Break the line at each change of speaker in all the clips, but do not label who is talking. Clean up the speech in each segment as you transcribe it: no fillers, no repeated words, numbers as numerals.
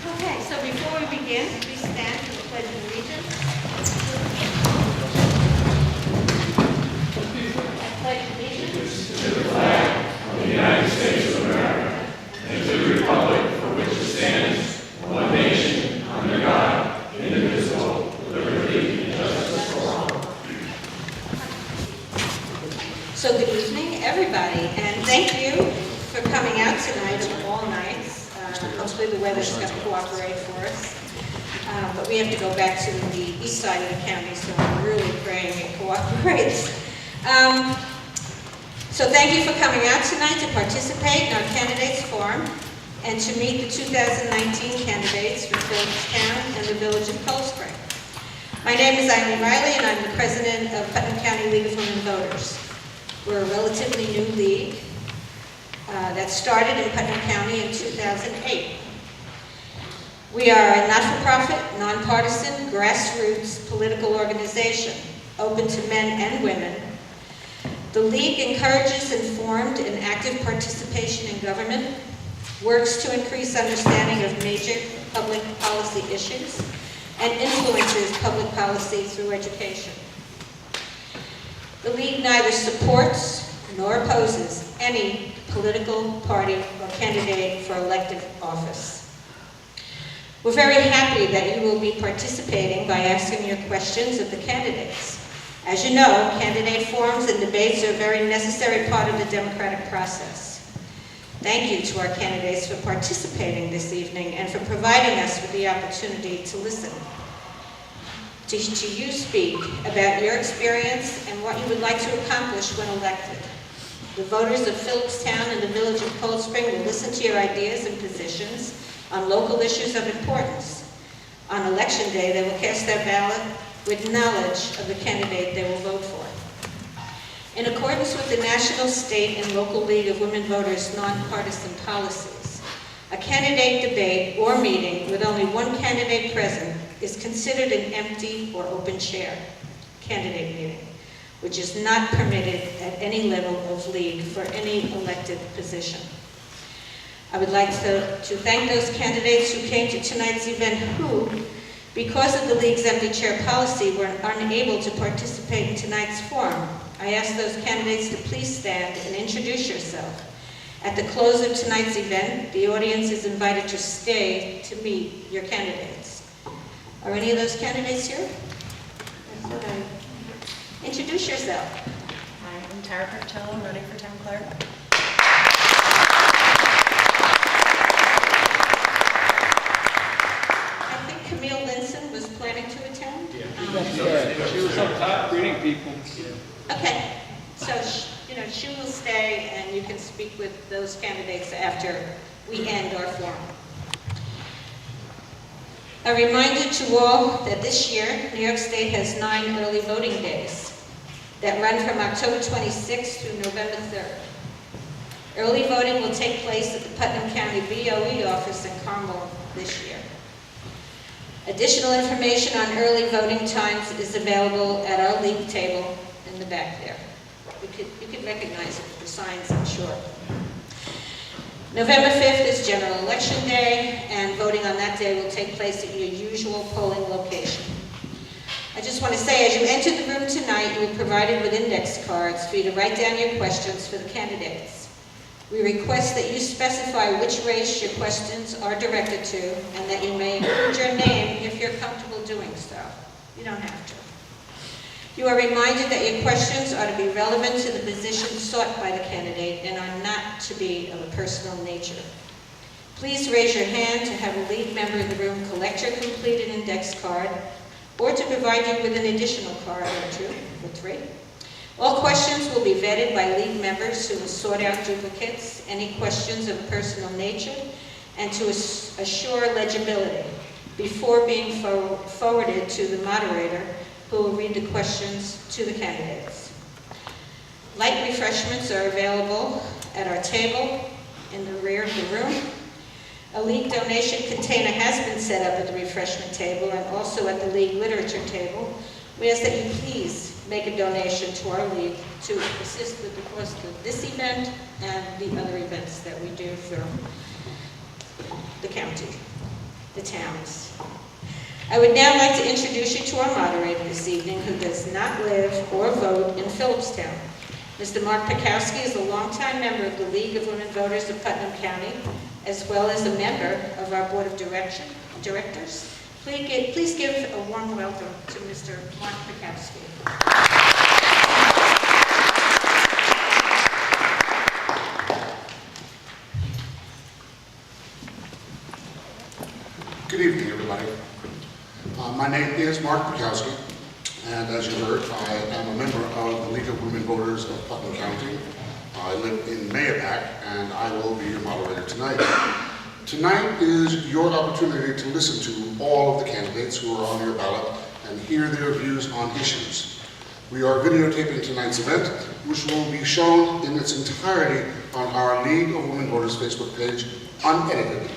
Okay, so before we begin, please stand for the Pledge of Allegiance. I pledge allegiance
To the flag of the United States of America and to the republic for which it stands, one nation, under God, indivisible, with liberty and justice for all.
So good evening, everybody, and thank you for coming out tonight of all nights. Hopefully the weather's going to cooperate for us. But we have to go back to the east side of the county, so I'm really praying it cooperates. So thank you for coming out tonight to participate in our candidates forum and to meet the 2019 candidates for Philipstown and the Village of Cold Spring. My name is Eileen Riley, and I'm the president of Putnam County League of Women Voters. We're a relatively new league that started in Putnam County in 2008. We are a not-for-profit, nonpartisan, grassroots political organization, open to men and women. The League encourages informed and active participation in government, works to increase understanding of major public policy issues, and influences public policy through education. The League neither supports nor opposes any political party or candidate for elective office. We're very happy that you will be participating by asking your questions of the candidates. As you know, candidate forums and debates are a very necessary part of the democratic process. Thank you to our candidates for participating this evening and for providing us with the opportunity to listen. To you speak about your experience and what you would like to accomplish when elected. The voters of Philipstown and the Village of Cold Spring will listen to your ideas and positions on local issues of importance. On election day, they will cast their ballot with knowledge of the candidate they will vote for. In accordance with the National, State, and Local League of Women Voters nonpartisan policies, a candidate debate or meeting with only one candidate present is considered an empty or open chair candidate meeting, which is not permitted at any level of league for any elected position. I would like to thank those candidates who came to tonight's event who, because of the League's empty chair policy, were unable to participate in tonight's forum. I ask those candidates to please stand and introduce yourself. At the close of tonight's event, the audience is invited to stay to meet your candidates. Are any of those candidates here? Introduce yourself.
Hi, I'm Tara Pertello. I'm running for town clerk.
I think Camille Linson was planning to attend.
She was up top greeting people.
Okay, so she will stay and you can speak with those candidates after we end our forum. A reminder to all that this year, New York State has 9 early voting days that run from October 26th through November 3rd. Early voting will take place at the Putnam County BOE office in Carmel this year. Additional information on early voting times is available at our league table in the back there. You could recognize it, the signs, I'm sure. November 5th is General Election Day, and voting on that day will take place at your usual polling location. I just want to say, as you enter the room tonight, you were provided with index cards for you to write down your questions for the candidates. We request that you specify which race your questions are directed to, and that you may include your name if you're comfortable doing so. You don't have to. You are reminded that your questions are to be relevant to the position sought by the candidate and are not to be of a personal nature. Please raise your hand to have a league member in the room collect your completed index card, or to provide you with an additional card or 2 or 3. All questions will be vetted by league members who will sort out duplicates, any questions of a personal nature, and to assure legibility before being forwarded to the moderator, who will read the questions to the candidates. Light refreshments are available at our table in the rear of the room. A league donation container has been set up at the refreshment table and also at the league literature table. We ask that you please make a donation to our league to assist with the cost of this event and the other events that we do for the county. the towns. I would now like to introduce you to our moderator this evening, who does not live or vote in Philipstown. Mr. Mark Pikowski is a longtime member of the League of Women Voters of Putnam County, as well as a member of our Board of Directors. Please give a warm welcome to Mr. Mark Pikowski.
Good evening, everybody. My name is Mark Pikowski, and as you heard, I am a member of the League of Women Voters of Putnam County. I live in Mayapack, and I will be your moderator tonight. Tonight is your opportunity to listen to all of the candidates who are on your ballot and hear their views on issues. We are videotaping tonight's event, which will be shown in its entirety on our League of Women Voters Facebook page, unedited.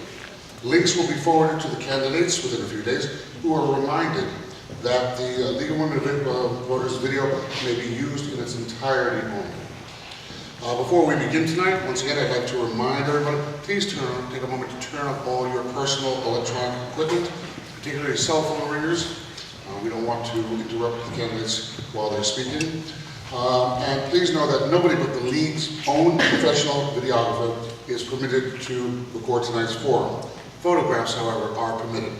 Links will be forwarded to the candidates within a few days, who are reminded that the League of Women Voters video may be used in its entirety only. Before we begin tonight, once again, I'd like to remind everybody, please take a moment to turn off all your personal electronic equipment, particularly cell phone ringers. We don't want to interrupt the candidates while they're speaking. And please know that nobody but the League's own professional videographer is permitted to record tonight's forum. Photographs, however, are permitted.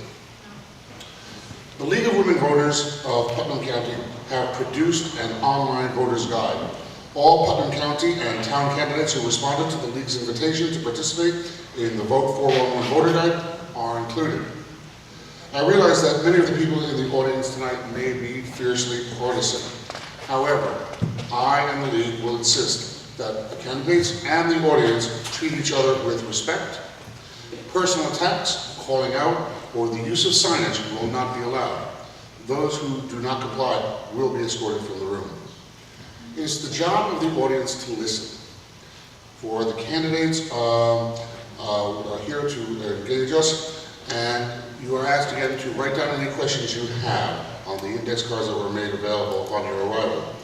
The League of Women Voters of Putnam County have produced an online voters guide. All Putnam County and town candidates who responded to the League's invitation to participate in the Vote 411 voter guide are included. I realize that many of the people in the audience tonight may be fiercely partisan. However, I and the League will insist that the candidates and the audience treat each other with respect. Personal attacks, calling out, or the use of signage will not be allowed. Those who do not comply will be escorted from the room. It is the job of the audience to listen. For the candidates are here to engage us, and you are asked again to write down any questions you have on the index cards that were made available upon your arrival.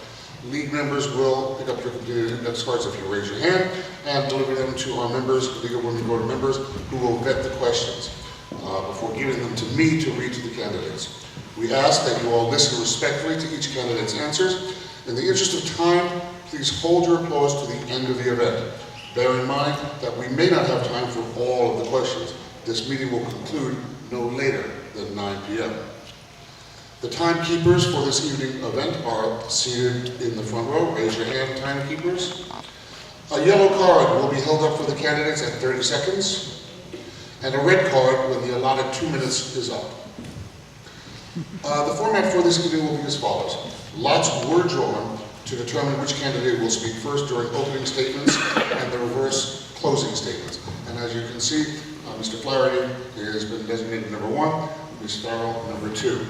League members will pick up your completed index cards if you raise your hand and deliver them to our members, League of Women Voter members, who will vet the questions before giving them to me to read to the candidates. We ask that you all listen respectfully to each candidate's answers. In the interest of time, please hold your applause to the end of the event. Bear in mind that we may not have time for all of the questions. This meeting will conclude no later than 9 p.m. The timekeepers for this evening event are seated in the front row. Raise your hand, timekeepers. A yellow card will be held up for the candidates at 30 seconds, and a red card when the allotted 2 minutes is up. The format for this evening will be as follows. Lots were drawn to determine which candidate will speak first during opening statements and the reverse closing statements. And as you can see, Mr. Flaherty has been designated number 1, Ms. Farrell number 2.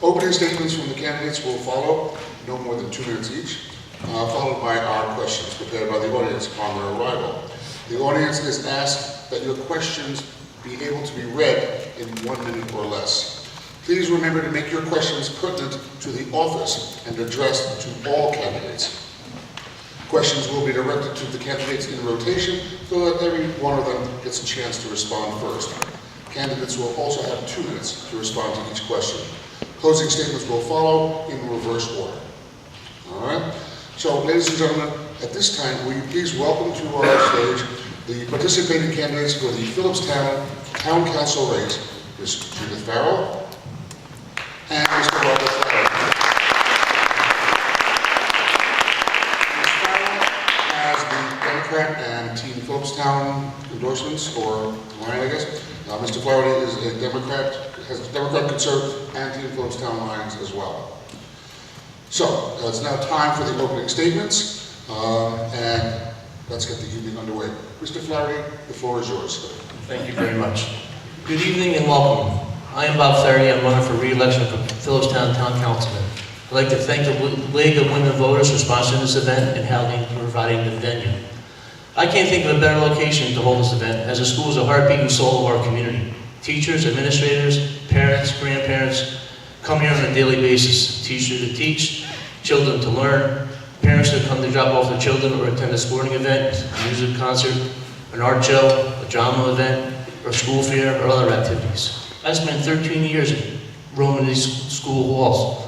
Opening statements from the candidates will follow, no more than 2 minutes each, followed by our questions prepared by the audience upon their arrival. The audience is asked that your questions be able to be read in 1 minute or less. Please remember to make your questions pertinent to the office and addressed to all candidates. Questions will be directed to the candidates in rotation so that every one of them gets a chance to respond first. Candidates will also have 2 minutes to respond to each question. Closing statements will follow in reverse order. All right? So, ladies and gentlemen, at this time, will you please welcome to our stage the participating candidates for the Philipstown Town Council race, Ms. Judith Farrell and Mr. Robert Flaherty. Ms. Farrell has the Democrat and Team Philipstown endorsements, or line, I guess. Mr. Flaherty is a Democrat, has Democrat Conservative and Team Philipstown lines as well. So, it's now time for the opening statements, and let's get the evening underway. Mr. Flaherty, the floor is yours.
Thank you very much. Good evening and welcome. I am Bob Flaherty. I'm running for re-election for Philipstown Town Councilmen. I'd like to thank the League of Women Voters for sponsoring this event and providing the venue. I can't think of a better location to hold this event, as the school is the heartbeat and soul of our community. Teachers, administrators, parents, grandparents come here on a daily basis. Teachers to teach, children to learn, parents that come to drop off their children or attend a sporting event, a music concert, an art show, a drama event, or school fair, or other activities. I spent 13 years roaming these school halls.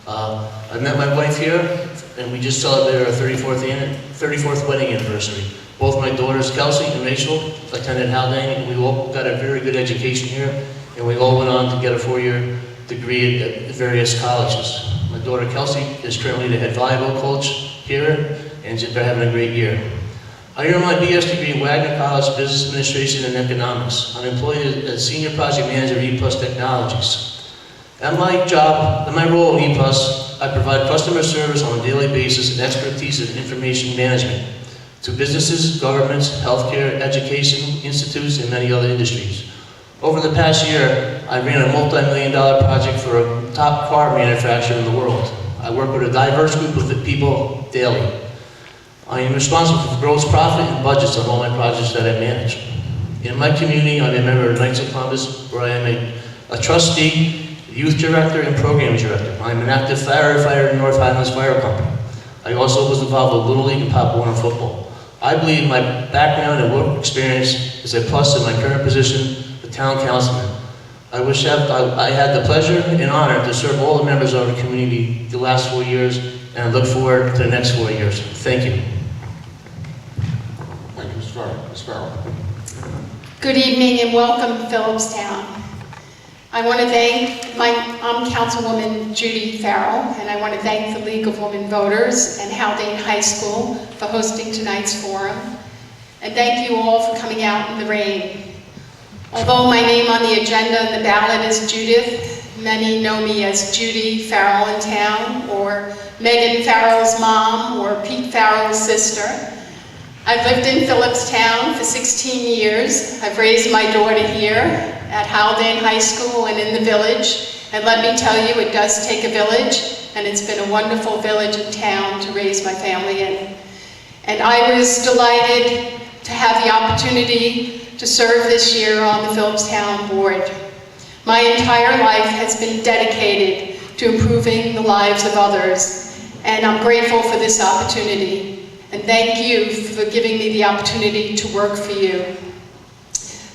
I met my wife here, and we just celebrated our 34th wedding anniversary. Both my daughters, Kelsey and Rachel, attended Haldane, and we all got a very good education here, and we all went on to get a 4-year degree at various colleges. My daughter, Kelsey, is currently the head volleyball coach here, and they're having a great year. I earned my BS degree in Wagner College Business Administration and Economics. I'm employed as Senior Project Manager at ePlus Technologies. At my role at ePlus, I provide customer service on a daily basis and expertise in information management to businesses, governments, healthcare, education, institutes, and many other industries. Over the past year, I ran a multi-million-dollar project for a top car manufacturer in the world. I work with a diverse group of people daily. I am responsible for gross profit and budgets on all my projects that I manage. In my community, I'm a member of Knights of Columbus, where I am a trustee, youth director, and program director. I'm an active firefighter in North Highlands Fire Company. I also was involved with Little League and Pop Warner football. I believe my background and work experience is a plus in my current position, the town councilman. I had the pleasure and honor to serve all the members of our community the last 4 years, and I look forward to the next 4 years. Thank you.
Thank you, Mr. Farrell. Ms. Farrell.
Good evening and welcome, Philipstown. I want to I'm Councilwoman Judy Farrell, and I want to thank the League of Women Voters and Haldane High School for hosting tonight's forum. And thank you all for coming out in the rain. Although my name on the agenda and the ballot is Judith, many know me as Judy Farrell in town, or Megan Farrell's mom, or Pete Farrell's sister. I've lived in Philipstown for 16 years. I've raised my daughter here at Haldane High School and in the village. And let me tell you, it does take a village, and it's been a wonderful village and town to raise my family in. And I was delighted to have the opportunity to serve this year on the Philipstown board. My entire life has been dedicated to improving the lives of others, and I'm grateful for this opportunity. And thank you for giving me the opportunity to work for you.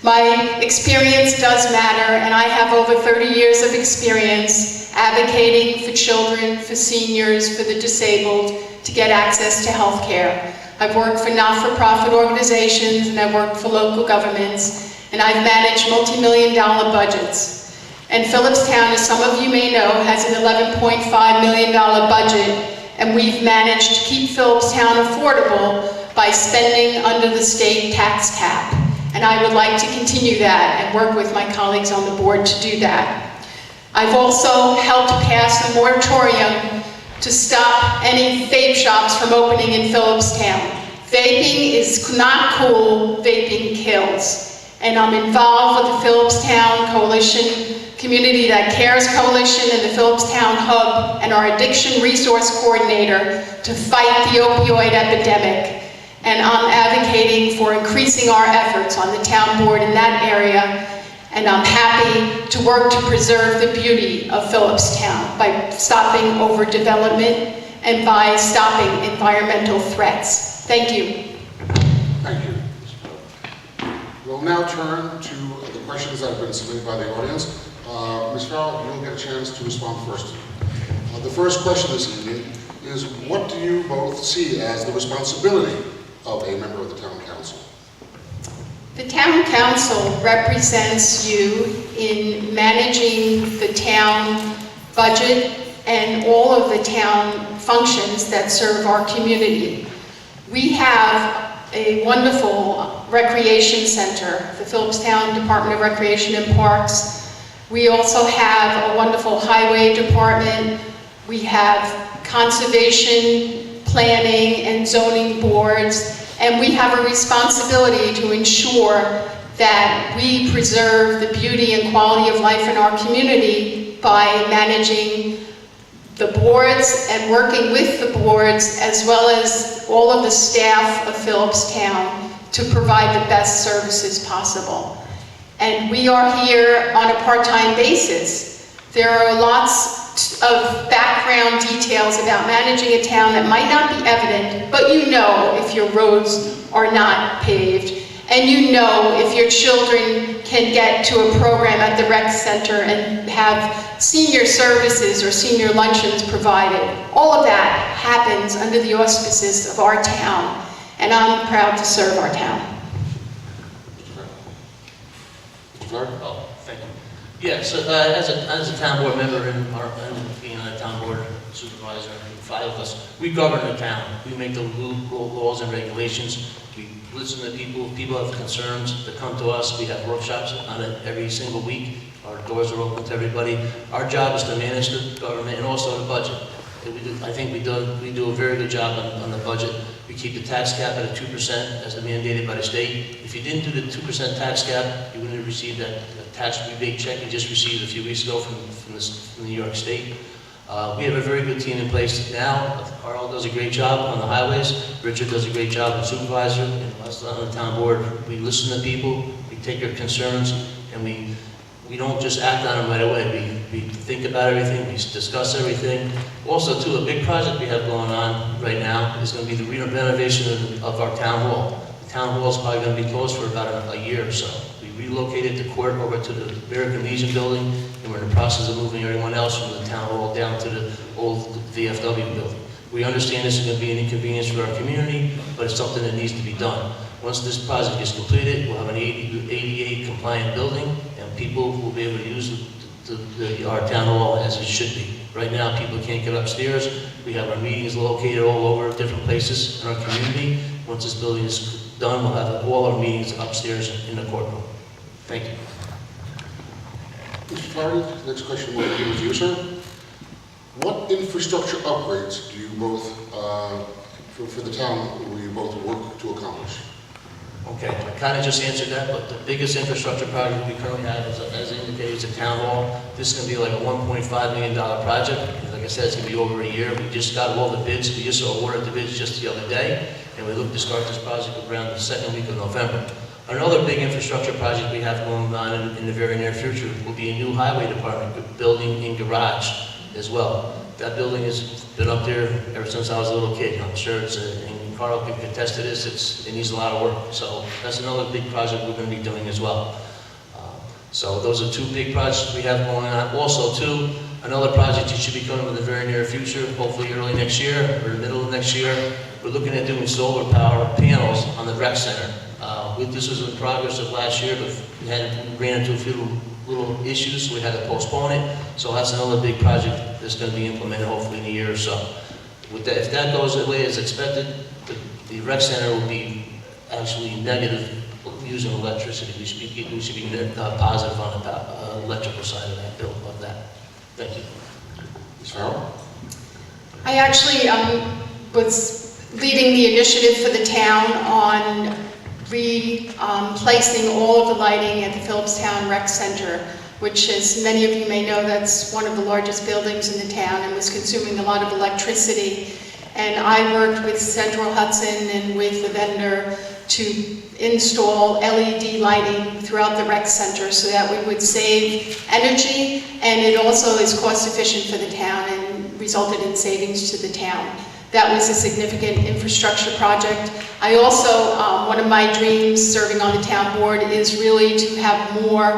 My experience does matter, and I have over 30 years of experience advocating for children, for seniors, for the disabled to get access to health care. I've worked for not-for-profit organizations, and I've worked for local governments, and I've managed multi-million-dollar budgets. And Philipstown, as some of you may know, has an $11.5 million budget, and we've managed to keep Philipstown affordable by spending under the state tax cap. And I would like to continue that and work with my colleagues on the board to do that. I've also helped pass a moratorium to stop any vape shops from opening in Philipstown. Vaping is not cool, vaping kills. And I'm involved with the Philipstown Coalition, Community That Cares Coalition, and the Philipstown Hub, and our Addiction Resource Coordinator to fight the opioid epidemic. And I'm advocating for increasing our efforts on the town board in that area, and I'm happy to work to preserve the beauty of Philipstown by stopping overdevelopment and by stopping environmental threats. Thank you.
Thank you. We'll now turn to the questions that have been submitted by the audience. Ms. Farrell, you'll get a chance to respond first. The first question this evening is, what do you both see as the responsibility of a member of the town council?
The town council represents you in managing the town budget and all of the town functions that serve our community. We have a wonderful recreation center, the Philipstown Department of Recreation and Parks. We also have a wonderful highway department. We have conservation, planning, and zoning boards, and we have a responsibility to ensure that we preserve the beauty and quality of life in our community by managing the boards and working with the boards, as well as all of the staff of Philipstown, to provide the best services possible. And we are here on a part-time basis. There are lots of background details about managing a town that might not be evident, but you know if your roads are not paved, and you know if your children can get to a program at the rec center and have senior services or senior luncheons provided. All of that happens under the auspices of our town, and I'm proud to serve our town.
Mr. Clark?
Oh, thank you. Yeah, so as a town board member and being a town board supervisor, 5 of us, we govern the town. We make the laws and regulations. We listen to people. If people have concerns, they come to us. We have workshops on it every single week. Our doors are open to everybody. Our job is to manage the government and also the budget. I think we do a very good job on the budget. We keep the tax cap at a 2% as mandated by the state. If you didn't do the 2% tax cap, you wouldn't have received that tax rebate check you just received a few weeks ago from New York State. We have a very good team in place now. Carl does a great job on the highways. Richard does a great job as supervisor. And us on the town board, we listen to people, we take their concerns, and we don't just act on them right away. We think about everything, we discuss everything. Also, too, a big project we have going on right now is going to be the renovation of our town hall. The town hall is probably going to be closed for about a year or so. We relocated the court over to the American Legion building, and we're in the process of moving everyone else from the town hall down to the old VFW building. We understand this is going to be an inconvenience for our community, but it's something that needs to be done. Once this project is completed, we'll have an ADA compliant building, and people will be able to use our town hall as it should be. Right now, people can't get upstairs. We have our meetings located all over different places in our community. Once this building is done, we'll have all our meetings upstairs in the courtroom. Thank you.
Mr. Clark, the next question will be with you, sir. What infrastructure upgrades do you both, for the town, will you both work to accomplish?
Okay, I kind of just answered that, but the biggest infrastructure project we currently have, as indicated, is a town hall. This is going to be like a $1.5 million project. And like I said, it's going to be over a year. We just got all the bids. We just awarded the bids just the other day, and we look to start this project around the second week of November. Another big infrastructure project we have going on in the very near future will be a new highway department building and garage as well. That building has been up there ever since I was a little kid. I'm sure it's and Carl can attest to this, it needs a lot of work. So that's another big project we're going to be doing as well. So those are 2 big projects we have going on. Also, too, another project that should be coming in the very near future, hopefully early next year or the middle of next year. We're looking at doing solar power panels on the rec center. This was in progress of last year, but we ran into a few little issues, so we had to postpone it. So that's another big project that's going to be implemented hopefully in a year or so. With that, if that goes the way as expected, the rec center will be actually negative using electricity. We should be positive on the electrical side of that bill of that. Thank you.
Ms. Farrell?
I actually was leading the initiative for the town on replacing all of the lighting at the Philipstown Rec Center, which, as many of you may know, that's one of the largest buildings in the town and was consuming a lot of electricity. And I worked with Central Hudson and with the vendor to install LED lighting throughout the rec center so that we would save energy, and it also is cost efficient for the town and resulted in savings to the town. That was a significant infrastructure project. I also, one of my dreams serving on the town board is really to have more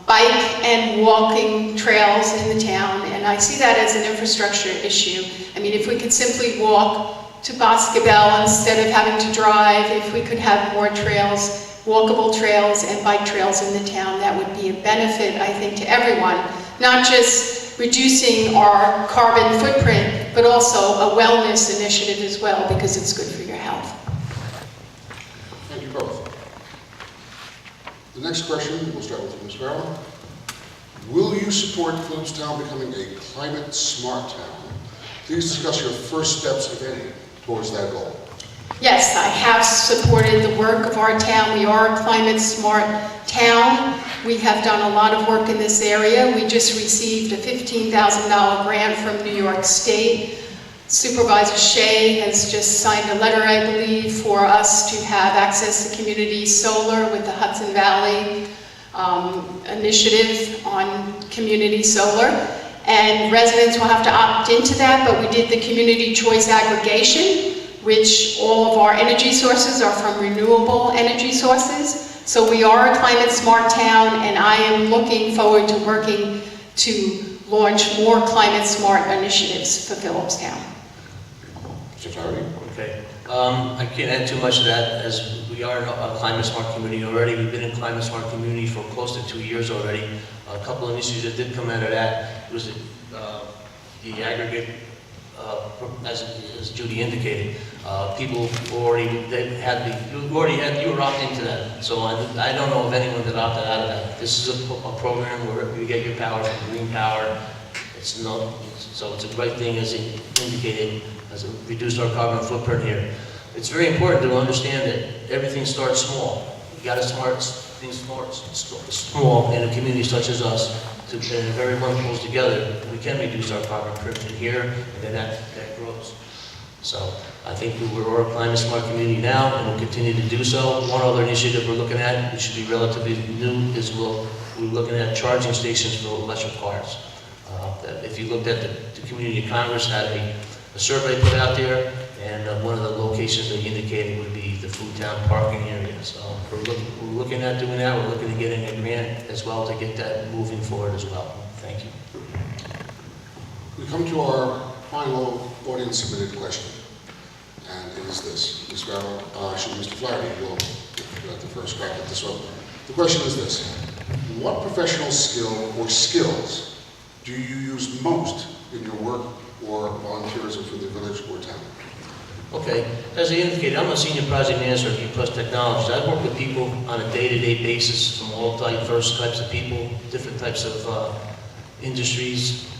bike and walking trails in the town, and I see that as an infrastructure issue. I mean, if we could simply walk to Boscobel instead of having to drive, if we could have more trails, walkable trails and bike trails in the town, that would be a benefit, I think, to everyone. Not just reducing our carbon footprint, but also a wellness initiative as well, because it's good for your health.
Thank you both. The next question, we'll start with Ms. Farrell. Will you support Philipstown becoming a climate smart town? Please discuss your first steps, if any, towards that goal.
Yes, I have supported the work of our town. We are a climate smart town. We have done a lot of work in this area. We just received a $15,000 grant from New York State. Supervisor Shea has just signed a letter, I believe, for us to have access to community solar with the Hudson Valley initiative on community solar. And residents will have to opt into that, but we did the community choice aggregation, which all of our energy sources are from renewable energy sources. So we are a climate smart town, and I am looking forward to working to launch more climate smart initiatives for Philipstown.
Mr. Flaherty?
Okay. I can't add too much to that, as we are a climate smart community already. We've been in climate smart community for close to 2 years already. A couple of issues that did come out of that was the aggregate, as Judy indicated, people already, you were opted into that. So I don't know of anyone that opted out of that. This is a program where you get your power from green power. So it's a great thing, as it indicated, as it reduced our carbon footprint here. It's very important to understand that everything starts small. You got to start things small in a community such as us. And if everyone pulls together, we can reduce our carbon footprint here, and then that grows. So I think we're a climate smart community now, and we'll continue to do so. One other initiative we're looking at, which should be relatively new, is we're looking at charging stations for electric cars. If you looked at the Community of Congress had a survey put out there, and one of the locations they indicated would be the Foodtown parking area. So we're looking at doing that. We're looking at getting a grant as well to get that moving forward as well. Thank you.
We come to our final audience submitted question, and it is this. Ms. Farrell, Mr. Flaherty will get the first crack at this one. The question is this: what professional skill or skills do you use most in your work or volunteerism for the village or town?
Okay, as I indicated, I'm a senior project manager at Plus Technologies. I work with people on a day-to-day basis, from all diverse types of people, different types of industries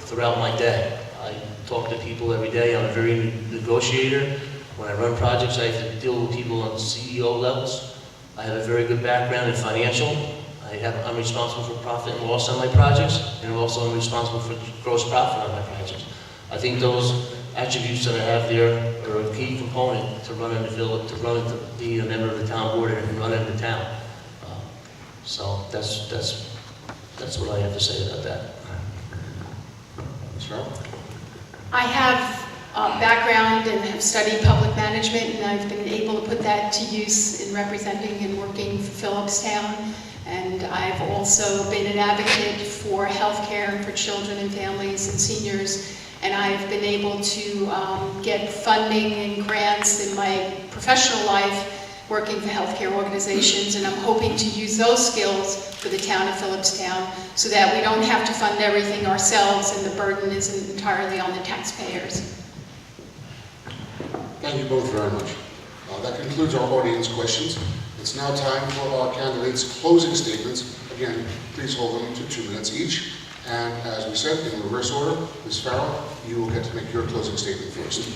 throughout my day. I talk to people every day. I'm a very negotiator. When I run projects, I have to deal with people on CEO levels. I have a very good background in financial. I'm responsible for profit and loss on my projects, and also I'm responsible for gross profit on my projects. I think those attributes that I have there are a key component to running the village, to be a member of the town board and running the town. So that's what I have to say about that.
Ms. Farrell?
I have a background and have studied public management, and I've been able to put that to use in representing and working for Philipstown. And I've also been an advocate for healthcare and for children and families and seniors. And I've been able to get funding and grants in my professional life working for healthcare organizations. And I'm hoping to use those skills for the town of Philipstown so that we don't have to fund everything ourselves and the burden isn't entirely on the taxpayers.
Thank you both very much. That concludes our audience questions. It's now time for our candidates' closing statements. Again, please hold them to 2 minutes each. And as we said, in reverse order, Ms. Farrell, you will get to make your closing statement first.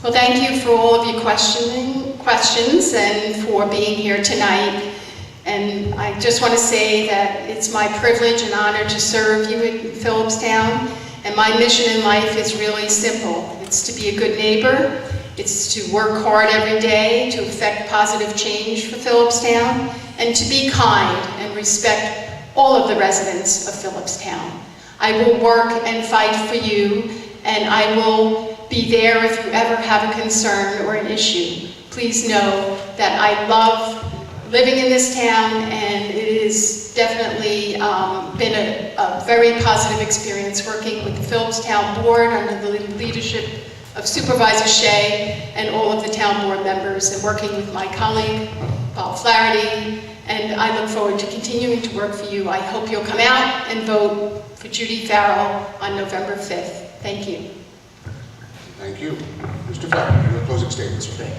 Well, thank you for all of your questions and for being here tonight. And I just want to say that it's my privilege and honor to serve you in Philipstown. And my mission in life is really simple. It's to be a good neighbor. It's to work hard every day to affect positive change for Philipstown, and to be kind and respect all of the residents of Philipstown. I will work and fight for you, and I will be there if you ever have a concern or an issue. Please know that I love living in this town, and it has definitely been a very positive experience working with the Philipstown board under the leadership of Supervisor Shea and all of the town board members, and working with my colleague, Bob Flaherty, and I look forward to continuing to work for you. I hope you'll come out and vote for Judy Farrell on November 5th. Thank you.
Thank you. Mr. Flaherty, your closing statements.
Okay.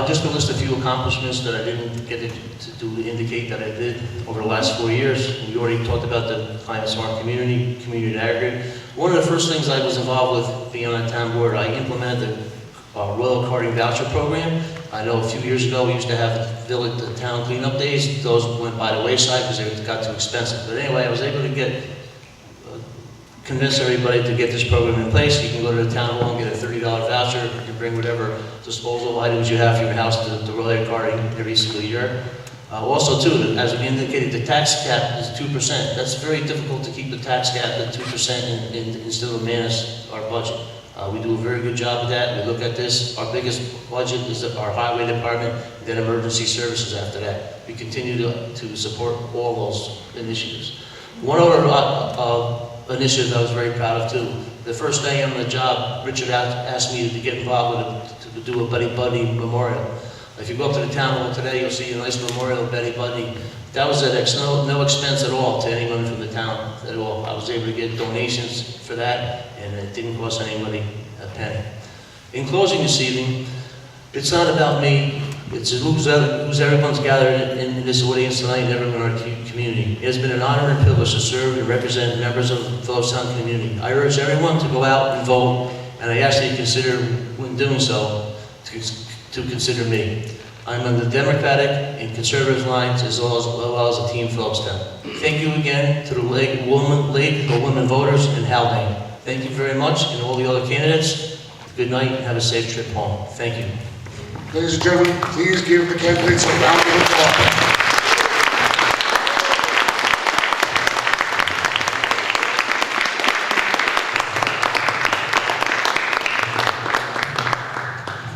Just to list a few accomplishments that I didn't get to indicate that I did over the last 4 years. We already talked about the climate smart community aggregate. One of the first things I was involved with being on the town board, I implemented the Royal Carding Voucher Program. I know a few years ago we used to have the town cleanup days. Those went by the wayside because they got too expensive. But anyway, I was able to convince everybody to get this program in place. You can go to the town hall and get a $30 voucher. You can bring whatever disposable items you have for your house to Royal Carding every single year. Also, too, as we indicated, the tax cap is 2%. That's very difficult to keep the tax cap at 2% and still manage our budget. We do a very good job of that. We look at this, our biggest budget is our highway department, then emergency services after that. We continue to support all those initiatives. One other initiative I was very proud of too. The first day on the job, Richard asked me to get involved to do a Betty Buddy memorial. If you go up to the town hall today, you'll see a nice memorial of Betty Buddy. That was at no expense at all to anyone from the town at all. I was able to get donations for that, and it didn't cost anybody a penny. In closing this evening, it's not about me. It's who's everyone's gathered in this audience tonight and everyone in our community. It has been an honor and privilege to serve and represent members of the Philipstown community. I urge everyone to go out and vote, and I ask that you consider, when doing so, to consider me. I'm on the Democratic and Conservative lines as well as the Team Philipstown. Thank you again to the League of Women Voters in Haldane. Thank you very much, and all the other candidates. Good night and have a safe trip home. Thank you.
Ladies and gentlemen, please give the candidates a round of applause.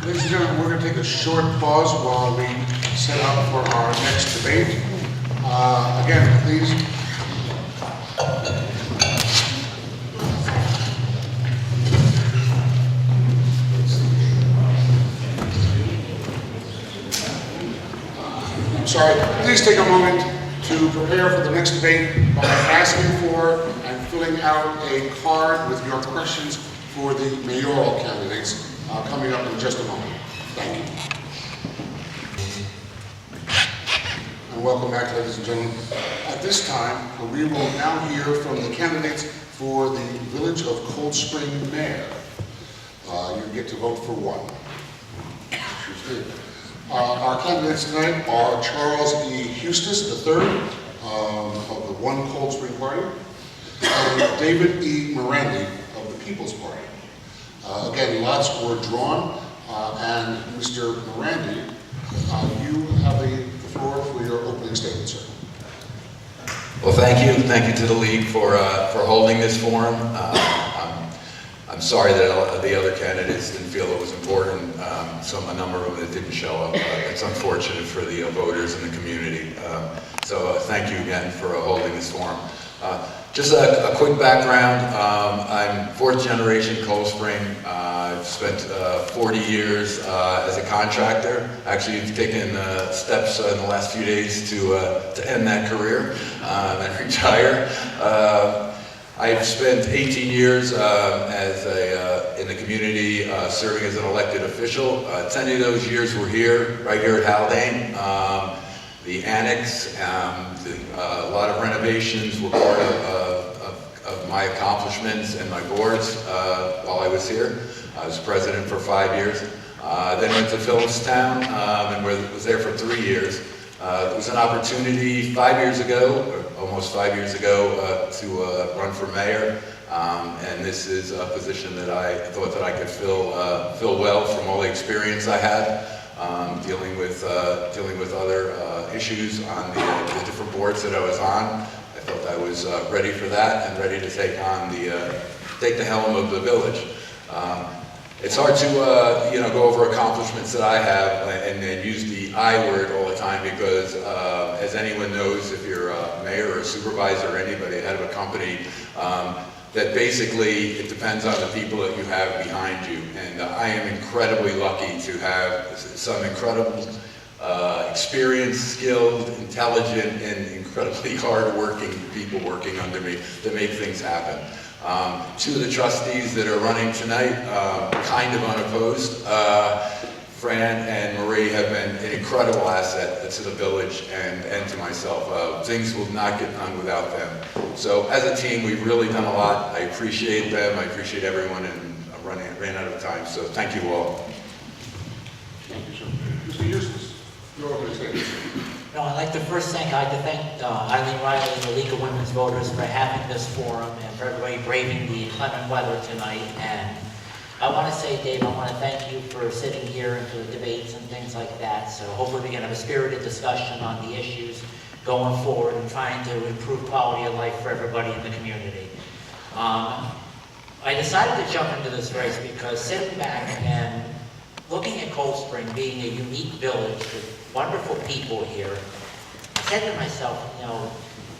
Ladies and gentlemen, we're going to take a short pause while we set up for our next debate. Again, please. Sorry, please take a moment to prepare for the next debate by asking for and filling out a card with your questions for the mayoral candidates coming up in just a moment. Thank you. And welcome back, ladies and gentlemen. At this time, we will now hear from the candidates for the Village of Cold Spring Mayor. You get to vote for one. Our candidates tonight are Charles E. Hustis III of the One Cold Spring Party and David E. Morandi of the People's Party. Again, lots were drawn, and Mr. Morandi, you have the floor for your opening statement, sir.
Well, thank you. Thank you to the League for holding this forum. I'm sorry that the other candidates didn't feel it was important. A number of them that didn't show up. It's unfortunate for the voters and the community. So thank you again for holding this forum. Just a quick background. I'm fourth generation Cold Spring. I've spent 40 years as a contractor. Actually, I've taken steps in the last few days to end that career and retire. I've spent 18 years in the community serving as an elected official. 10 of those years were right here at Haldane. The annex, a lot of renovations were part of my accomplishments and my boards while I was here. I was president for 5 years. Then went to Philipstown and was there for 3 years. There was an opportunity 5 years ago, or almost 5 years ago, to run for mayor, and this is a position that I thought that I could fill well from all the experience I had dealing with other issues on the different boards that I was on. I felt I was ready for that and ready to take the helm of the village. It's hard to go over accomplishments that I have and use the I word all the time because, as anyone knows, if you're a mayor or a supervisor or anybody head of a company, that basically it depends on the people that you have behind you. And I am incredibly lucky to have some incredible, experienced, skilled, intelligent, and incredibly hard-working people working under me that make things happen. Two of the trustees that are running tonight, kind of unopposed, Fran and Marie have been an incredible asset to the village and to myself. Things will not get done without them. So as a team, we've really done a lot. I appreciate them. I appreciate everyone, and I ran out of time. So thank you all.
Thank you, sir. Mr. Eustace, your opening statement.
No, I'd like to thank Eileen Riley and the League of Women's Voters for having this forum and for everybody braving the inclement weather tonight. And I want to say, Dave, I want to thank you for sitting here and for the debates and things like that. So hopefully we can have a spirited discussion on the issues going forward and trying to improve quality of life for everybody in the community. I decided to jump into this race because sitting back and looking at Cold Spring being a unique village with wonderful people here, I said to myself, you know,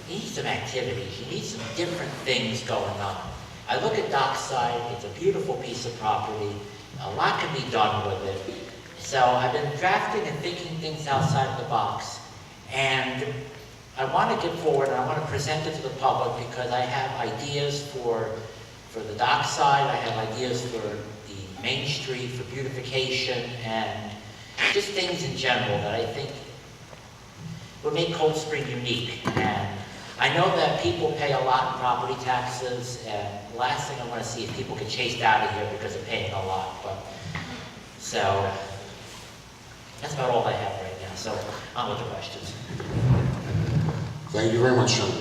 you need some activities, you need some different things going on. I look at Dockside, it's a beautiful piece of property, a lot can be done with it. So I've been drafting and thinking things outside of the box, and I want to get forward and I want to present it to the public because I have ideas for the Dockside, I have ideas for the Main Street, for beautification, and just things in general that I think would make Cold Spring unique. And I know that people pay a lot in property taxes, and the last thing I want to see is people get chased out of here because they're paying a lot. So that's about all I have right now. So on with the questions.
Thank you very much, Sean.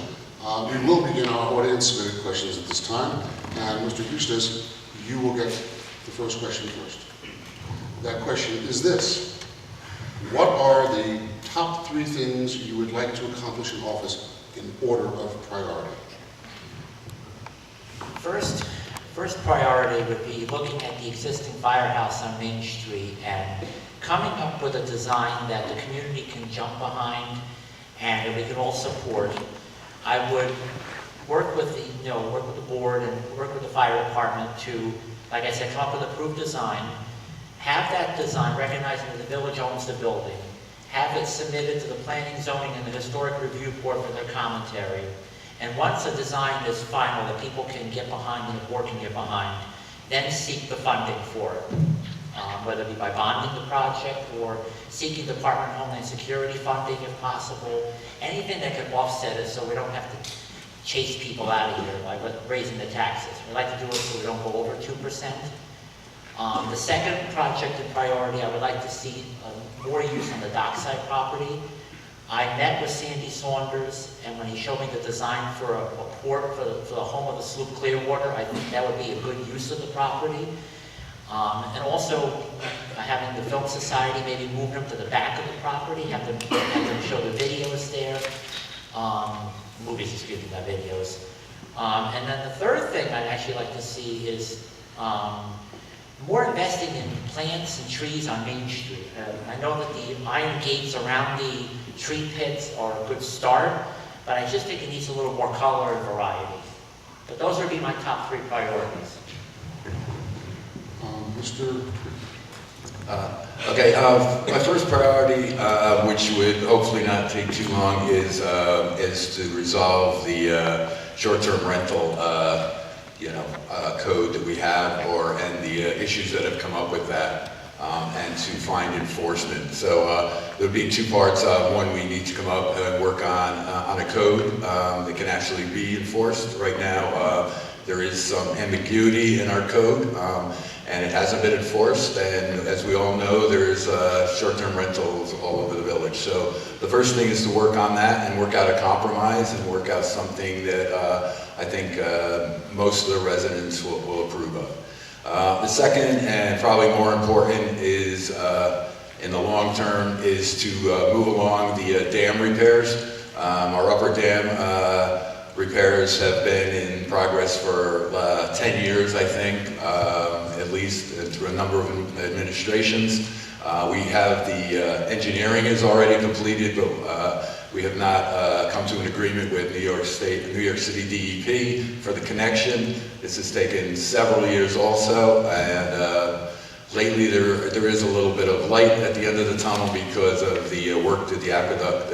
We will begin our audience submitted questions at this time. And Mr. Eustace, you will get the first question first. That question is this: what are the top 3 things you would like to accomplish in office in order of priority?
First priority would be looking at the existing firehouse on Main Street and coming up with a design that the community can jump behind and that we can all support. I would work with the board and work with the fire department to, like I said, come up with an approved design, have that design recognizing that the village owns the building, have it submitted to the Planning, Zoning, and the Historic Review Board for their commentary, and once a design is final that people can get behind and the board can get behind, then seek the funding for it. Whether it be by bonding the project or seeking Department of Homeland Security funding if possible, anything that could offset it so we don't have to chase people out of here by raising the taxes. We like to do it so we don't go over 2%. The second project in priority, I would like to see more use on the Dockside property. I met with Sandy Saunders, and when he showed me the design for a port for the home of the sloop Clearwater, I think that would be a good use of the property. And also having the Film Society maybe move them to the back of the property, have them show the videos there, movies, excuse me, not videos. And then the third thing I'd actually like to see is more investing in plants and trees on Main Street. I know that the iron gates around the tree pits are a good start, but I just think it needs a little more color and variety. But those would be my top 3 priorities.
Mr.
Okay, my first priority, which would hopefully not take too long, is to resolve the short-term rental, code that we have, and the issues that have come up with that, and to find enforcement. So there would be 2 parts. One, we need to come up and work on a code that can actually be enforced. Right now, there is some ambiguity in our code. And it hasn't been enforced, and as we all know, there's short-term rentals all over the village. So the first thing is to work on that and work out a compromise and work out something that I think most of the residents will approve of. The second, and probably more important, is in the long term, is to move along the dam repairs. Our upper dam repairs have been in progress for 10 years, I think, at least through a number of administrations. We have the engineering is already completed, but we have not come to an agreement with New York City DEP for the connection. This has taken several years also, and lately there is a little bit of light at the end of the tunnel because of the work that the aqueduct,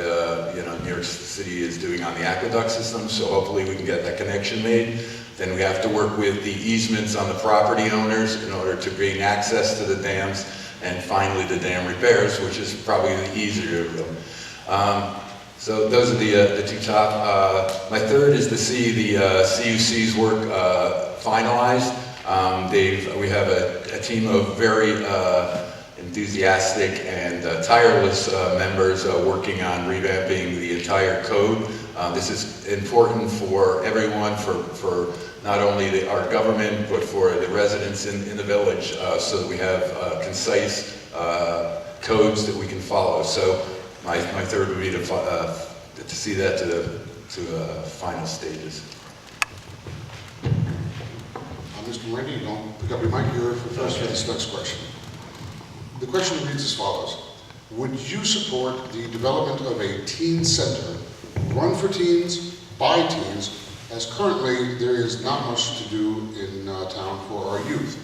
New York City is doing on the aqueduct system, so hopefully we can get that connection made. Then we have to work with the easements on the property owners in order to gain access to the dams, and finally the dam repairs, which is probably the easier of them. So those are the 2 top. My third is to see the CUC's work finalized. We have a team of very enthusiastic and tireless members working on revamping the entire code. This is important for everyone, for not only our government, but for the residents in the village, so that we have concise codes that we can follow. So my third would be to see that to final stages.
Mr. Randy, you don't pick up your mic, you're first for this next question. The question reads as follows. Would you support the development of a teen center run for teens, by teens, as currently there is not much to do in town for our youth,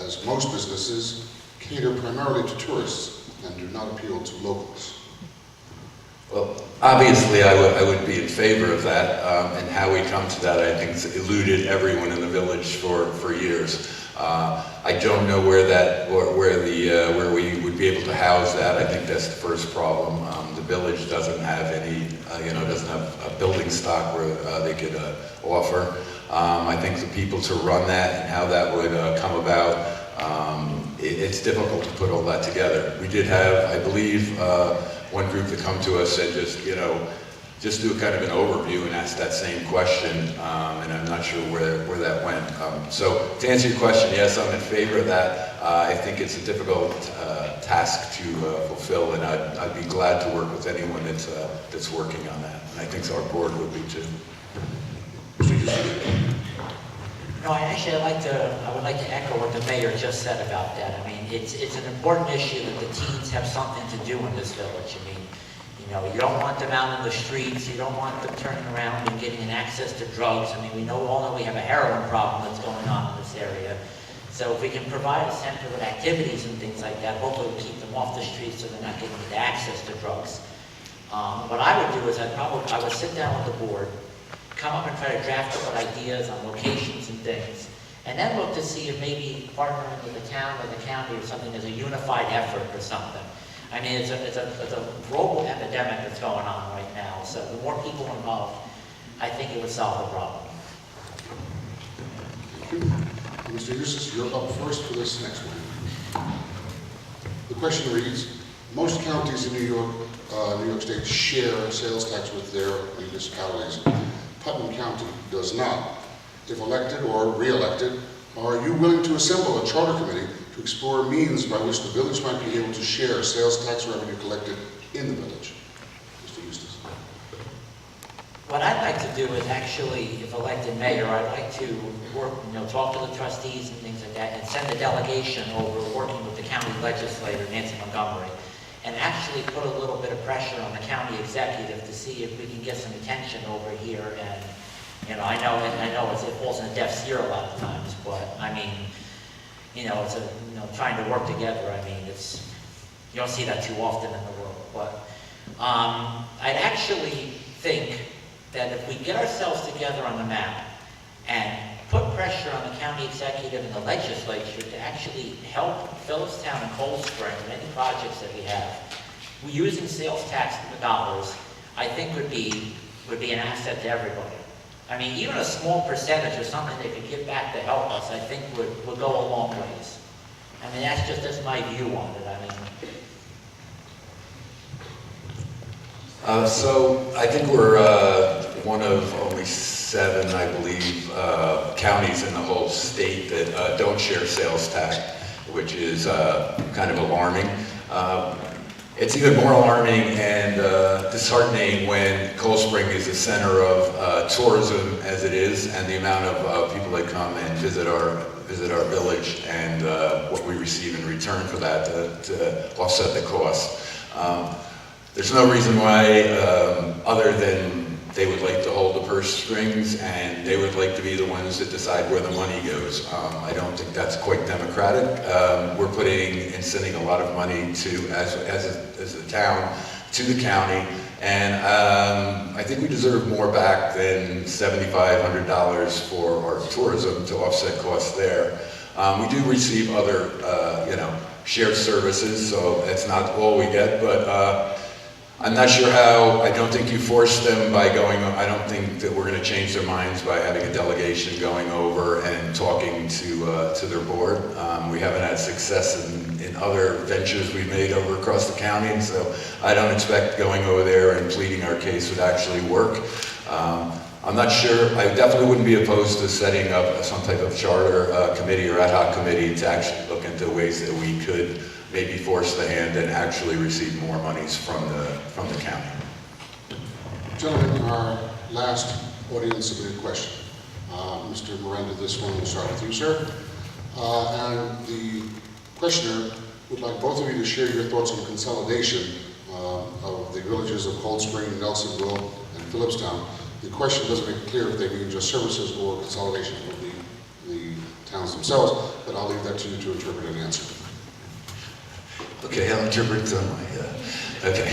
as most businesses cater primarily to tourists and do not appeal to locals?
Well, obviously, I would be in favor of that, and how we come to that, I think, has eluded everyone in the village for years. I don't know where we would be able to house that. I think that's the first problem. The village doesn't have any, doesn't have a building stock where they could offer. I think the people to run that and how that would come about, it's difficult to put all that together. We did have, I believe, one group that come to us said just do kind of an overview and ask that same question, and I'm not sure where that went. So to answer your question, yes, I'm in favor of that. I think it's a difficult task to fulfill, and I'd be glad to work with anyone that's working on that. And I think our board would be too.
No, I would like to echo what the mayor just said about that. I mean, it's an important issue that the teens have something to do in this village. I mean, you don't want them out in the streets, you don't want them turning around and getting an access to drugs. I mean, we all know we have a heroin problem that's going on in this area. So if we can provide a center with activities and things like that, hopefully we'll keep them off the streets so they're not getting the access to drugs. What I would do is I would sit down with the board, come up and try to draft up ideas on locations and things, and then look to see if maybe partnering with the town or the county or something is a unified effort or something. I mean, it's a global epidemic that's going on right now, so the more people involved, I think it would solve the problem.
Thank you. Mr. Eustace, you're up first for this next one. The question reads, most counties in New York State share sales tax with their municipalities. Putnam County does not. If elected or re-elected, are you willing to assemble a charter committee to explore means by which the village might be able to share sales tax revenue collected in the village? Mr. Eustace.
What I'd like to do is actually, if elected mayor, I'd like to work, talk to the trustees and things like that, and send a delegation over working with the county legislator, Nancy Montgomery, and actually put a little bit of pressure on the county executive to see if we can get some attention over here. And I know it falls in a deaf ear a lot of times, but I mean, it's trying to work together. I mean, you don't see that too often in the world. But I'd actually think that if we get ourselves together on the map and put pressure on the county executive and the legislature to actually help Philipstown and Cold Spring and any projects that we have, using sales tax dollars, I think would be an asset to everybody. I mean, even a small percentage or something they could give back to help us, I think would go a long ways. I mean, that's my view on it. I mean.
So I think we're one of only 7, I believe, counties in the whole state that don't share sales tax, which is kind of alarming. It's even more alarming and disheartening when Cold Spring is the center of tourism as it is, and the amount of people that come and visit our village and what we receive in return for that to offset the cost. There's no reason why, other than they would like to hold the purse strings and they would like to be the ones that decide where the money goes. I don't think that's quite democratic. We're putting and sending a lot of money to, as a town, to the county, and I think we deserve more back than $7,500 for our tourism to offset costs there. We do receive other, shared services, so that's not all we get, but I'm not sure how. I don't think you force them by going. I don't think that we're going to change their minds by having a delegation going over and talking to their board. We haven't had success in other ventures we've made over across the county, and so I don't expect going over there and pleading our case would actually work. I'm not sure. I definitely wouldn't be opposed to setting up some type of charter committee or ad hoc committee to actually look into ways that we could maybe force the hand and actually receive more monies from the county.
Gentlemen, our last audience submitted question. Mr. Miranda, this one will start with you, sir. And the questioner would like both of you to share your thoughts on consolidation of the villages of Cold Spring, Nelsonville, and Philipstown. The question doesn't make it clear if they mean just services or consolidation of the towns themselves, but I'll leave that to you to interpret and answer.
Okay, I'll interpret okay.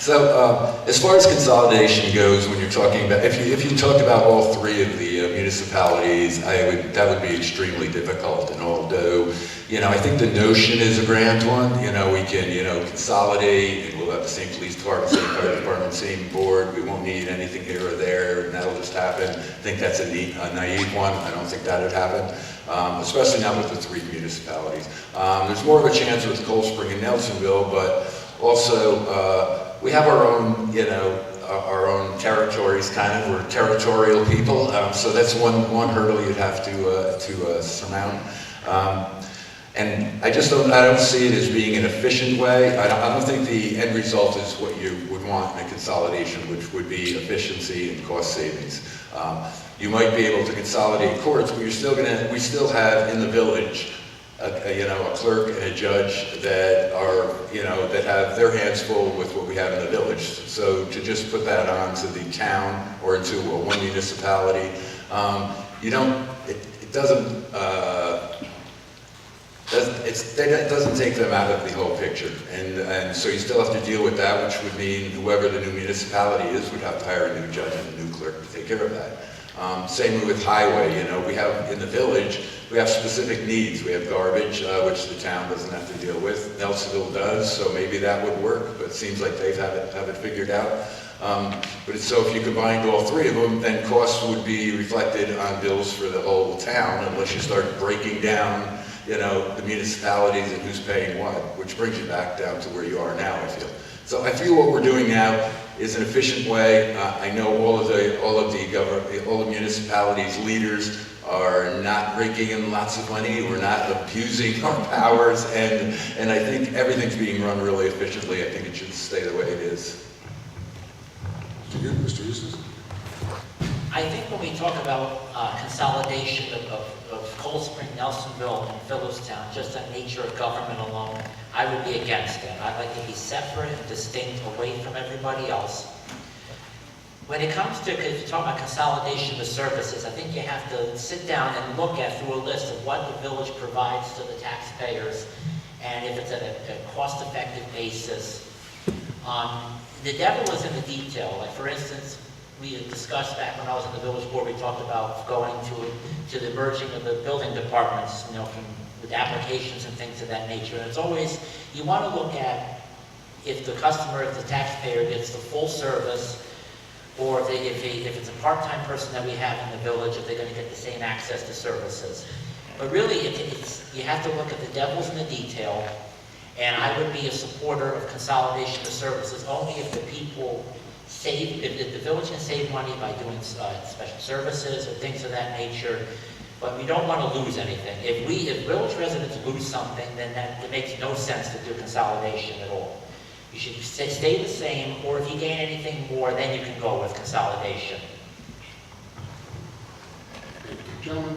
So as far as consolidation goes, when you're talking about, if you talked about all three of the municipalities, that would be extremely difficult. And although, I think the notion is a grand one. We can, consolidate, and we'll have the same police department, same fire department, same board. We won't need anything here or there, and that'll just happen. I think that's a naive one. I don't think that would happen, especially not with the three municipalities. There's more of a chance with Cold Spring and Nelsonville, but also we have our own, our own territories, kind of. We're territorial people, so that's one hurdle you'd have to surmount. And I don't see it as being an efficient way. I don't think the end result is what you would want in a consolidation, which would be efficiency and cost savings. You might be able to consolidate courts, but we still have in the village a clerk and a judge that are, that have their hands full with what we have in the village. So to just put that onto the town or into one municipality, it doesn't take them out of the whole picture. And so you still have to deal with that, which would mean whoever the new municipality is would have to hire a new judge and a new clerk to take care of that. Same with highway, we have in the village, we have specific needs. We have garbage, which the town doesn't have to deal with. Nelsonville does, so maybe that would work, but it seems like they have it figured out. So if you combined all three of them, then costs would be reflected on bills for the whole town, unless you start breaking down, the municipalities and who's paying what, which brings you back down to where you are now, I feel. So I feel what we're doing now is an efficient way. I know all the municipalities' leaders are not raking in lots of money. We're not abusing our powers, and I think everything's being run really efficiently. I think it should stay the way it is.
Mr. Eustace?
I think when we talk about consolidation of Cold Spring, Nelsonville, and Philipstown, just the nature of government alone, I would be against that. I'd like to be separate and distinct away from everybody else. When it comes to, if you talk about consolidation of services, I think you have to sit down and look through a list of what the village provides to the taxpayers, and if it's at a cost-effective basis. The devil is in the detail. Like, for instance, we had discussed back when I was in the village board, we talked about going to the merging of the building departments, with applications and things of that nature. And it's always, you want to look at if the customer, if the taxpayer gets the full service, or if it's a part-time person that we have in the village, if they're going to get the same access to services. But really, you have to look at the devil's in the detail, and I would be a supporter of consolidation of services only if the people if the village can save money by doing special services or things of that nature, but we don't want to lose anything. If village residents lose something, then it makes no sense to do consolidation at all. You should stay the same, or if you gain anything more, then you can go with consolidation.
Gentlemen,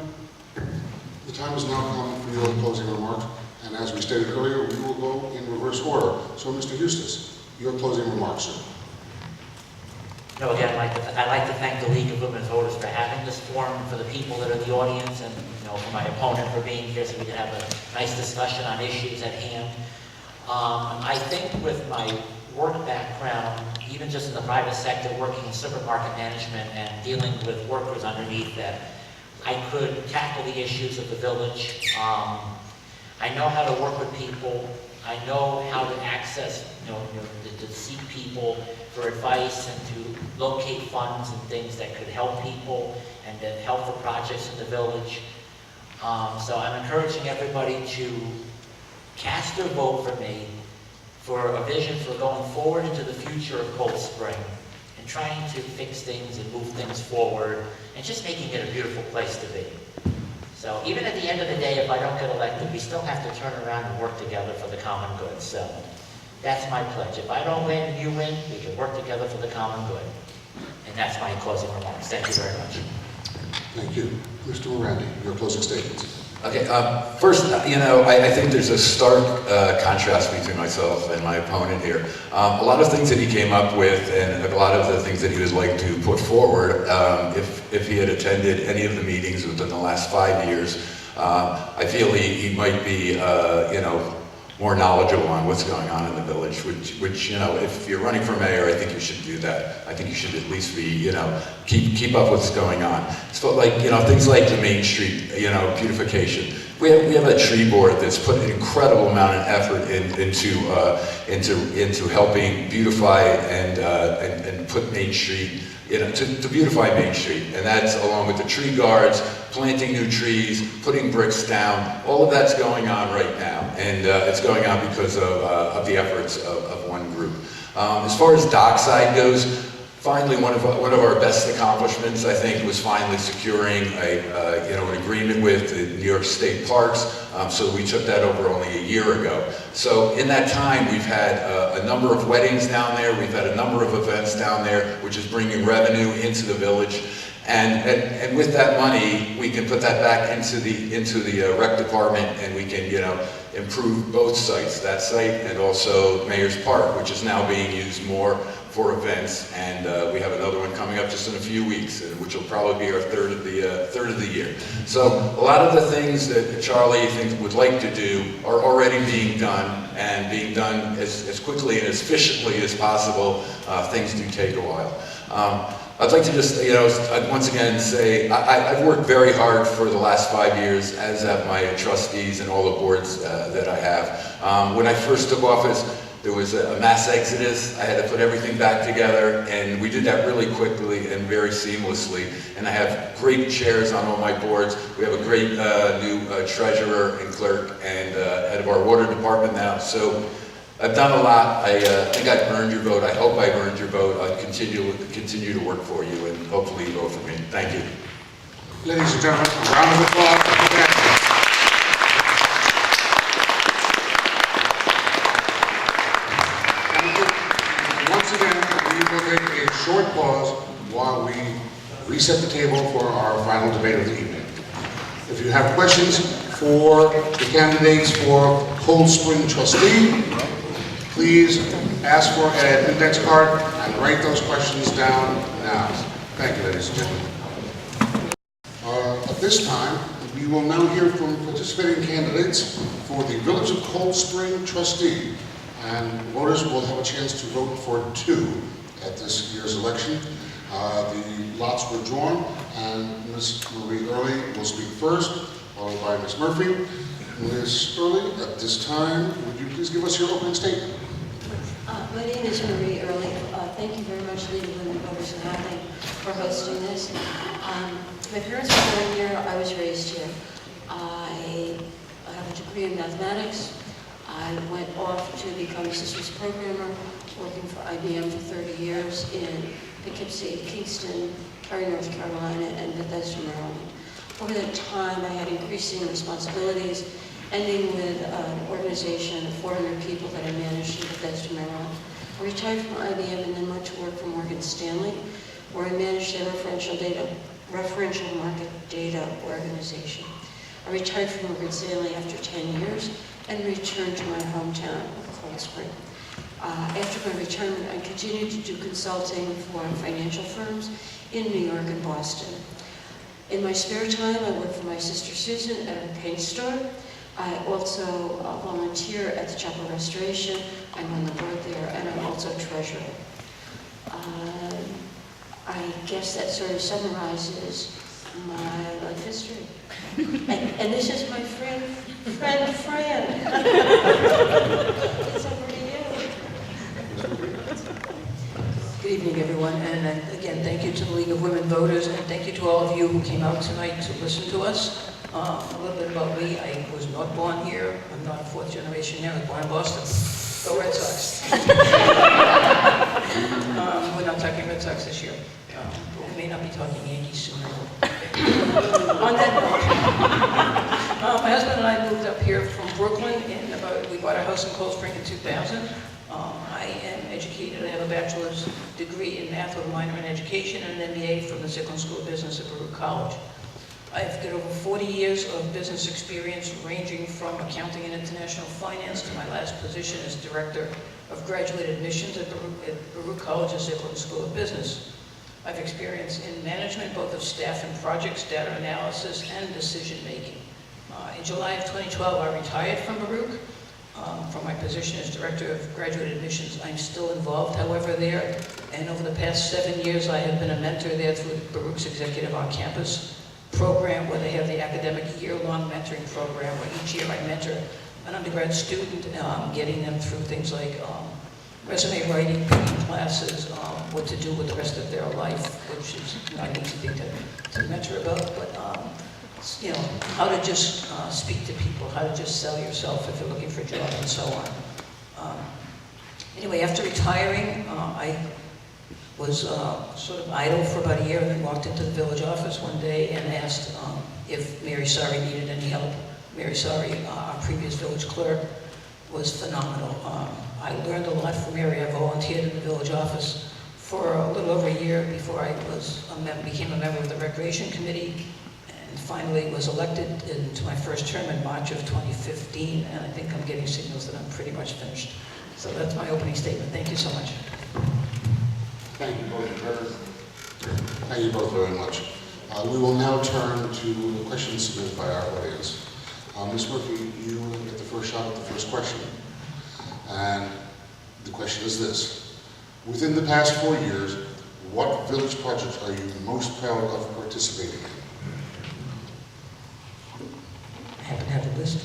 the time is now come for your closing remarks, and as we stated earlier, we will go in reverse order. So, Mr. Eustace, your closing remarks, sir.
No, again, I'd like to thank the League of Women Voters for having this forum, for the people that are in the audience, and for my opponent for being here so we can have a nice discussion on issues at hand. I think with my work background, even just in the private sector, working in supermarket management and dealing with workers underneath that, I could tackle the issues of the village. I know how to work with people. I know how to access, to seek people for advice and to locate funds and things that could help people and that help the projects in the village. So I'm encouraging everybody to cast their vote for me for a vision for going forward into the future of Cold Spring and trying to fix things and move things forward and just making it a beautiful place to be. So even at the end of the day, if I don't get elected, we still have to turn around and work together for the common good. So that's my pledge. If I don't win and you win, we can work together for the common good. And that's my closing remarks. Thank you very much.
Thank you. Mr. Morandi, your closing statements.
Okay, first, I think there's a stark contrast between myself and my opponent here. A lot of things that he came up with and a lot of the things that he would like to put forward, if he had attended any of the meetings within the last 5 years, I feel he might be, more knowledgeable on what's going on in the village, which if you're running for mayor, I think you should do that. I think you should at least be, keep up with what's going on. So things like the Main Street, beautification. We have a tree board that's put an incredible amount of effort into helping beautify and put Main Street, to beautify Main Street, and that's along with the tree guards, planting new trees, putting bricks down. All of that's going on right now, and it's going on because of the efforts of one group. As far as Dockside goes, finally one of our best accomplishments, I think, was finally securing an agreement with the New York State Parks. So we took that over only a year ago. So in that time, we've had a number of weddings down there. We've had a number of events down there, which is bringing revenue into the village. And with that money, we can put that back into the rec department, and we can improve both sites, that site and also Mayor's Park, which is now being used more for events, and we have another one coming up just in a few weeks, which will probably be our third of the year. So a lot of the things that Charlie would like to do are already being done, and being done as quickly and as efficiently as possible. Things do take a while. I'd like to just, once again say, I've worked very hard for the last 5 years, as have my trustees and all the boards that I have. When I first took office, there was a mass exodus. I had to put everything back together, and we did that really quickly and very seamlessly. And I have great chairs on all my boards. We have a great new treasurer and clerk and head of our water department now. So I've done a lot. I think I've earned your vote. I hope I've earned your vote. I'll continue to work for you, and hopefully you vote for me. Thank you.
Ladies and gentlemen, a round of applause for the candidates. Once again, we will take a short pause while we reset the table for our final debate of the evening. If you have questions for the candidates for Cold Spring Trustee, please ask for an index card and write those questions down now. Thank you, ladies and gentlemen. At this time, we will now hear from participating candidates for the Village of Cold Spring Trustee. And voters will have a chance to vote for 2 at this year's election. The lots were drawn, and Ms. Marie Early will speak first, followed by Ms. Murphy. Ms. Early, at this time, would you please give us your opening statement?
My name is Marie Early. Thank you very much, League of Women Voters in Hadley, for hosting this. My parents were born here. I was raised here. I have a degree in mathematics. I went off to become a systems programmer, working for IBM for 30 years in Poughkeepsie, Kingston, Perry, North Carolina, and Bethesda, Maryland. Over that time, I had increasing responsibilities, ending with an organization of 400 people that I managed in Bethesda, Maryland. I retired from IBM and then went to work for Morgan Stanley, where I managed their referential market data organization. I retired from Morgan Stanley after 10 years and returned to my hometown of Cold Spring. After my retirement, I continued to do consulting for financial firms in New York and Boston. In my spare time, I work for my sister Susan at a paint store. I also volunteer at the Chapel Restoration. I'm on the board there, and I'm also treasurer. I guess that sort of summarizes my life history. And this is my friend. It's over to you.
Good evening, everyone, and again, thank you to the League of Women Voters, and thank you to all of you who came out tonight to listen to us. A little bit about me. I was not born here. I'm not a 4th generation here. I was born in Boston. Go Red Sox. We're not talking Red Sox this year, but we may not be talking Yankees soon. On that note, my husband and I moved up here from Brooklyn we bought a house in Cold Spring in 2000. I am educated. I have a bachelor's degree in math with a minor in education and an MBA from the Zicklin School of Business at Baruch College. I've got over 40 years of business experience ranging from accounting and international finance to my last position as Director of Graduate Admissions at Baruch College's Zipline School of Business. I've experience in management, both of staff and projects, data analysis, and decision-making. In July of 2012, I retired from Baruch. From my position as Director of Graduate Admissions, I'm still involved, however, there. And over the past 7 years, I have been a mentor there through Baruch's Executive on-Campus program, where they have the academic year-long mentoring program, where each year I mentor an undergrad student, getting them through things like resume writing, picking classes, what to do with the rest of their life, which is not an easy thing to mentor about, but you know, how to just speak to people, how to just sell yourself if you're looking for a job, and so on. Anyway, after retiring, I was sort of idle for about a year, and then walked into the village office one day and asked if Mary Sari needed any help. Mary Sari, our previous village clerk, was phenomenal. I learned a lot from Mary. I volunteered in the village office for a little over a year before I became a member of the Recreation Committee, and finally was elected into my first term in March of 2015, and I think I'm getting signals that I'm pretty much finished. So that's my opening statement. Thank you so much.
Thank you both. Thank you both very much. We will now turn to the questions submitted by our audience. Ms. Murphy, you get the first shot at the first question. And the question is this: within the past 4 years, what village projects are you most proud of participating in?
I happen to have a list.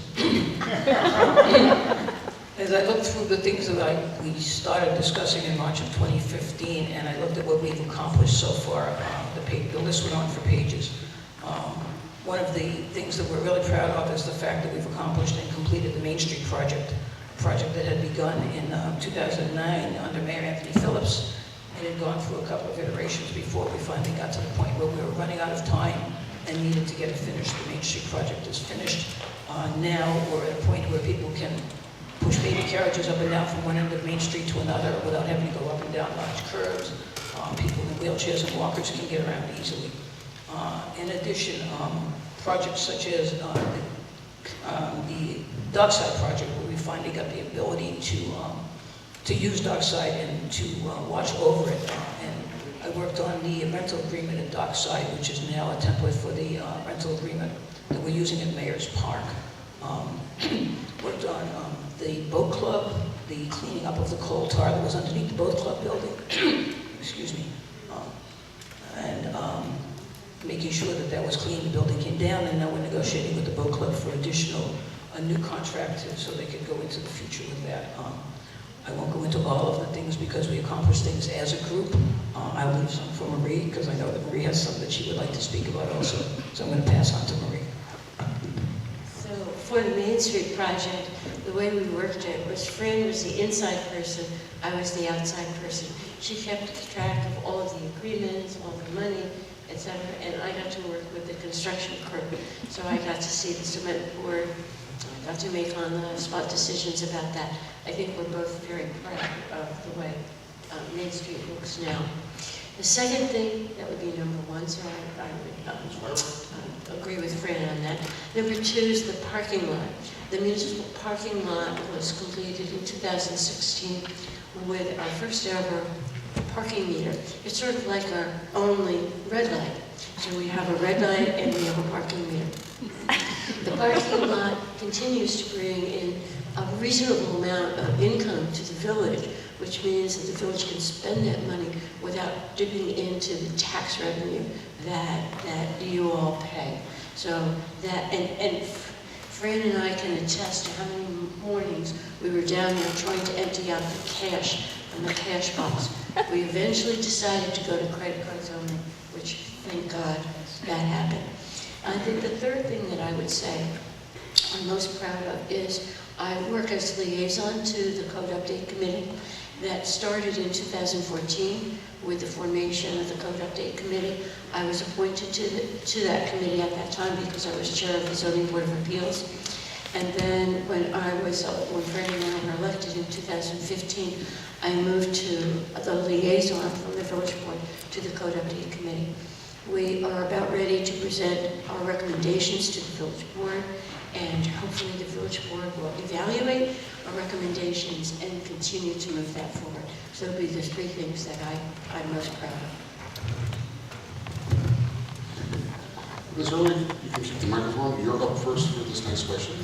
As I looked through the things that we started discussing in March of 2015, and I looked at what we've accomplished so far, the list went on for pages. One of the things that we're really proud of is the fact that we've accomplished and completed the Main Street project that had begun in 2009 under Mayor Anthony Phillips. It had gone through a couple of iterations before we finally got to the point where we were running out of time and needed to get it finished. The Main Street project is finished. Now we're at a point where people can push baby carriages up and down from one end of Main Street to another without having to go up and down large curves. People in wheelchairs and walkers can get around easily. In addition, projects such as the Dockside project, where we finally got the ability to use Dockside and to watch over it. And I worked on the rental agreement at Dockside, which is now a template for the rental agreement that we're using at Mayor's Park. Worked on the boat club, the cleaning up of the coal tar that was underneath the boat club building. Excuse me. And making sure that that was clean. The building came down, and now we're negotiating with the boat club for a new contract so they could go into the future with that. I won't go into all of the things because we accomplished things as a group. I will leave some for Marie, because I know that Marie has some that she would like to speak about also. So I'm going to pass on to Marie.
So for the Main Street project, the way we worked it was Fran was the inside person, I was the outside person. She kept track of all of the agreements, all the money, etc. And I got to work with the construction crew. So I got to see the cement board. I got to make on-the-spot decisions about that. I think we're both very proud of the way Main Street looks now. The second thing, that would be number one, so I would agree with Fran on that. Number two is the parking lot. The municipal parking lot was completed in 2016 with our first ever parking meter. It's sort of like our only red light. So we have a red light and we have a parking meter. The parking lot continues to bring in a reasonable amount of income to the village, which means that the village can spend that money without dipping into the tax revenue that you all pay. So that, and Fran and I can attest to how many mornings we were down there trying to empty out the cash from the cash box. We eventually decided to go to credit cards only, which, thank God, that happened. I think the third thing that I would say I'm most proud of is I work as liaison to the Code Update Committee that started in 2014 with the formation of the Code Update Committee. I was appointed to that committee at that time because I was chair of the Zoning Board of Appeals. And then when Fred and I were elected in 2015, I moved to the liaison from the village board to the Code Update Committee. We are about ready to present our recommendations to the village board, and hopefully the village board will evaluate our recommendations and continue to move that forward. So it'll be the three things that I'm most proud of.
Ms. Early, you can keep the microphone. You're up first for this next question.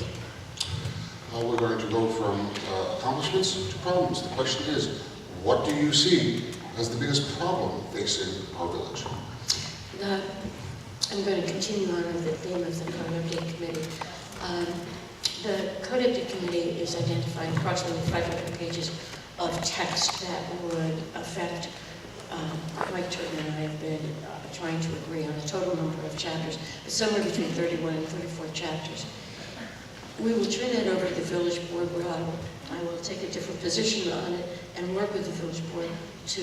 We're going to go from accomplishments to problems. The question is, what do you see as the biggest problem facing our village?
I'm going to continue on with the theme of the Code Update Committee. The Code Update Committee is identifying approximately 500 pages of text that would affect, Mike Turner and I have been trying to agree on the total number of chapters, but somewhere between 31 and 34 chapters. We will turn that over to the village board, where I will take a different position on it and work with the village board to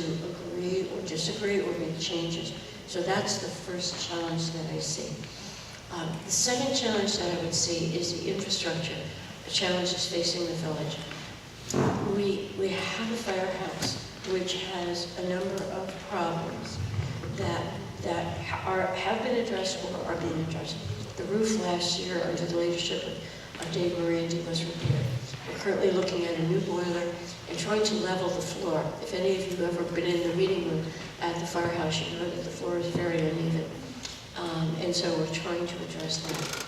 agree or disagree or make changes. So that's the first challenge that I see. The second challenge that I would see is the infrastructure, the challenges facing the village. We have a firehouse which has a number of problems that have been addressed or are being addressed. The roof last year, under the leadership of Dave Morandi, was repaired. We're currently looking at a new boiler and trying to level the floor. If any of you have ever been in the meeting room at the firehouse, you know that the floor is very uneven. And so we're trying to address that.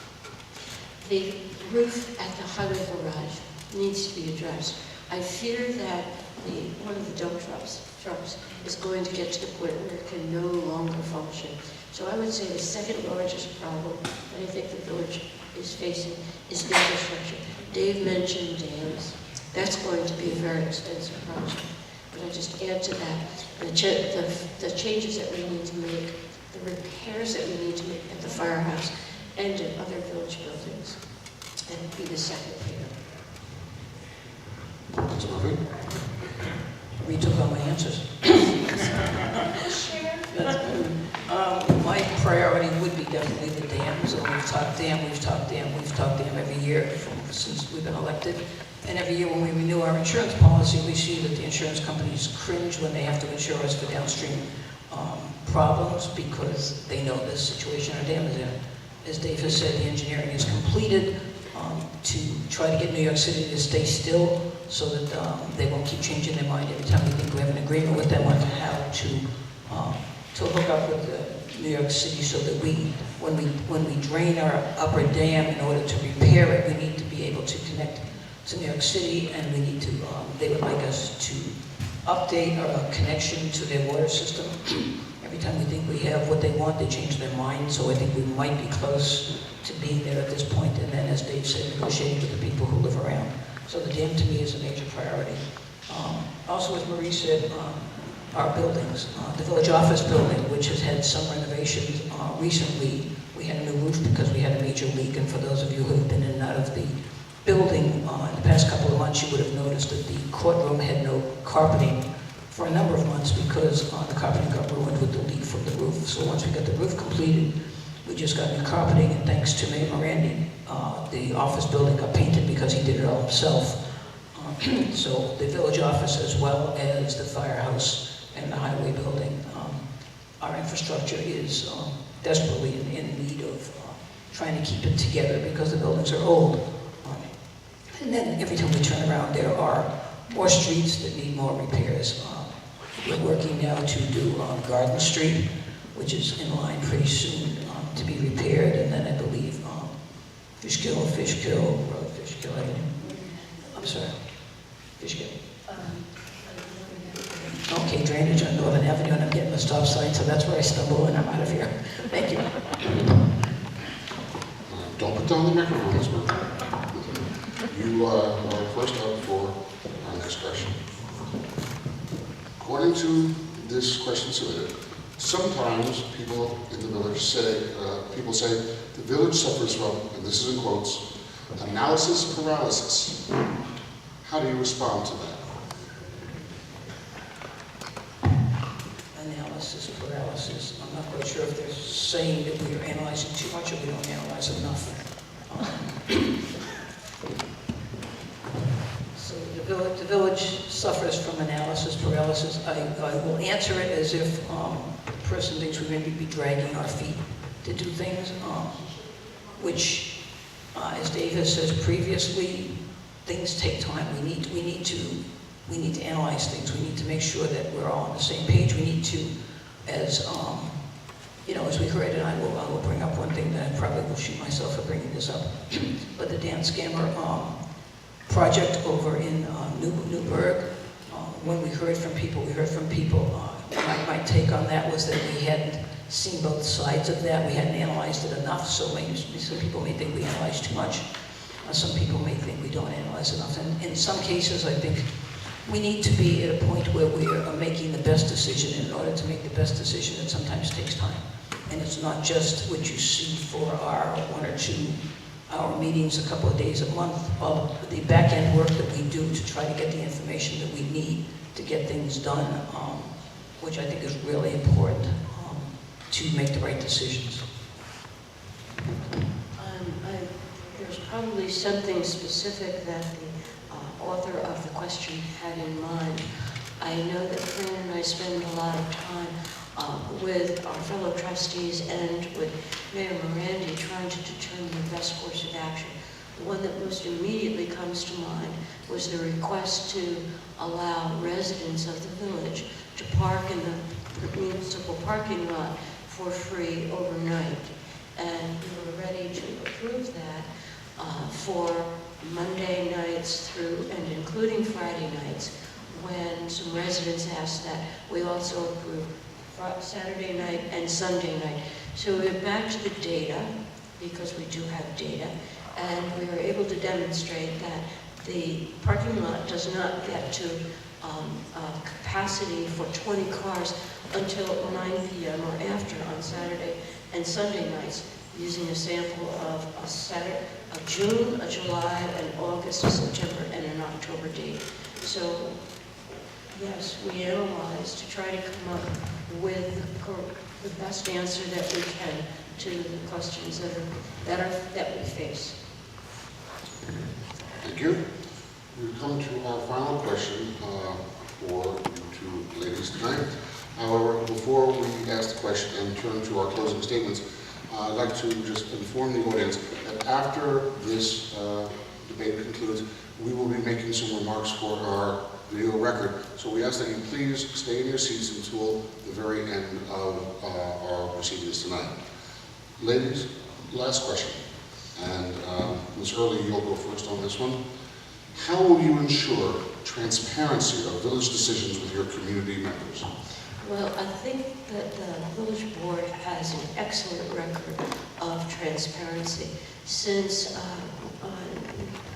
The roof at the highway garage needs to be addressed. I fear that one of the dump trucks is going to get to the point where it can no longer function. So I would say the second largest problem that I think the village is facing is infrastructure. Dave mentioned dams. That's going to be a very expensive project. But I just add to that the changes that we need to make, the repairs that we need to make at the firehouse and in other village buildings. That would be the second thing.
Ms. Murphy?
We took all my answers. My priority would be definitely the dams. So we've talked dam every year since we've been elected. And every year when we renew our insurance policy, we see that the insurance companies cringe when they have to insure us for downstream problems because they know the situation our dam is in. As Dave has said, the engineering is completed to try to get New York City to stay still so that they won't keep changing their mind every time we think we have an agreement with them on how to hook up with New York City so that when we drain our upper dam in order to repair it, we need to be able to connect to New York City, and we need to, they would like us to update our connection to their water system. Every time we think we have what they want, they change their mind, so I think we might be close to being there at this point, and then, as Dave said, negotiating with the people who live around. So the dam to me is a major priority. Also, as Marie said, our buildings, the village office building, which has had some renovations recently, we had a new roof because we had a major leak, and for those of you who have been in and out of the building in the past couple of months, you would have noticed that the courtroom had no carpeting for a number of months because the carpeting got ruined with the leak from the roof. So once we got the roof completed, we just got new carpeting, and thanks to Mayor Morandi, the office building got painted because he did it all himself. So the village office, as well as the firehouse and the highway building, our infrastructure is desperately in need of trying to keep it together because the buildings are old. And then every time we turn around, there are more streets that need more repairs. We're working now to do Garden Street, which is in line pretty soon to be repaired, and then I believe Fishkill Avenue. I'm sorry, Fishkill. Okay, drainage on Northern Avenue, and I'm getting the stop sign, so that's where I stumble, and I'm out of here. Thank you.
Don't put down the microphone, Ms. Murphy. You are first up for our next question. According to this question submitted, sometimes people in the village say, the village suffers from, and this is in quotes, analysis paralysis. How do you respond to that?
Analysis paralysis. I'm not quite sure if they're saying that we are analyzing too much or we don't analyze enough. So the village suffers from analysis paralysis. I will answer it as if person thinks we maybe be dragging our feet to do things, which, as Dave has said previously, things take time. We need to analyze things. We need to make sure that we're all on the same page. We need to, as we heard, and I will bring up one thing that I probably will shoot myself for bringing this up, but the Dan Scammer project over in Newburgh. When we heard from people, my take on that was that we hadn't seen both sides of that. We hadn't analyzed it enough, so maybe some people may think we analyze too much. Some people may think we don't analyze enough. And in some cases, I think we need to be at a point where we are making the best decision. And in order to make the best decision, it sometimes takes time. And it's not just what you see for our 1 or 2 hour meetings a couple of days a month, of the back-end work that we do to try to get the information that we need to get things done, which I think is really important to make the right decisions.
There's probably something specific that the author of the question had in mind. I know that Fran and I spend a lot of time with our fellow trustees and with Mayor Morandi trying to determine the best course of action. The one that most immediately comes to mind was the request to allow residents of the village to park in the municipal parking lot for free overnight. And we were ready to approve that for Monday nights through and including Friday nights. When some residents asked that, we also approved Saturday night and Sunday night. So we went back to the data, because we do have data, and we were able to demonstrate that the parking lot does not get to capacity for 20 cars until 9 p.m. or after on Saturday and Sunday nights, using a sample of a June, a July, an August, a September, and an October date. So yes, we analyze to try to come up with the best answer that we can to the questions that we face.
Thank you. We come to our final question for you two ladies tonight. However, before we ask the question and turn to our closing statements, I'd like to just inform the audience that after this debate concludes, we will be making some remarks for our video record. So we ask that you please stay in your seats until the very end of our proceedings tonight. Ladies, last question. And Ms. Hurley, you'll go first on this one. How will you ensure transparency of village decisions with your community members?
Well, I think that the village board has an excellent record of transparency. Since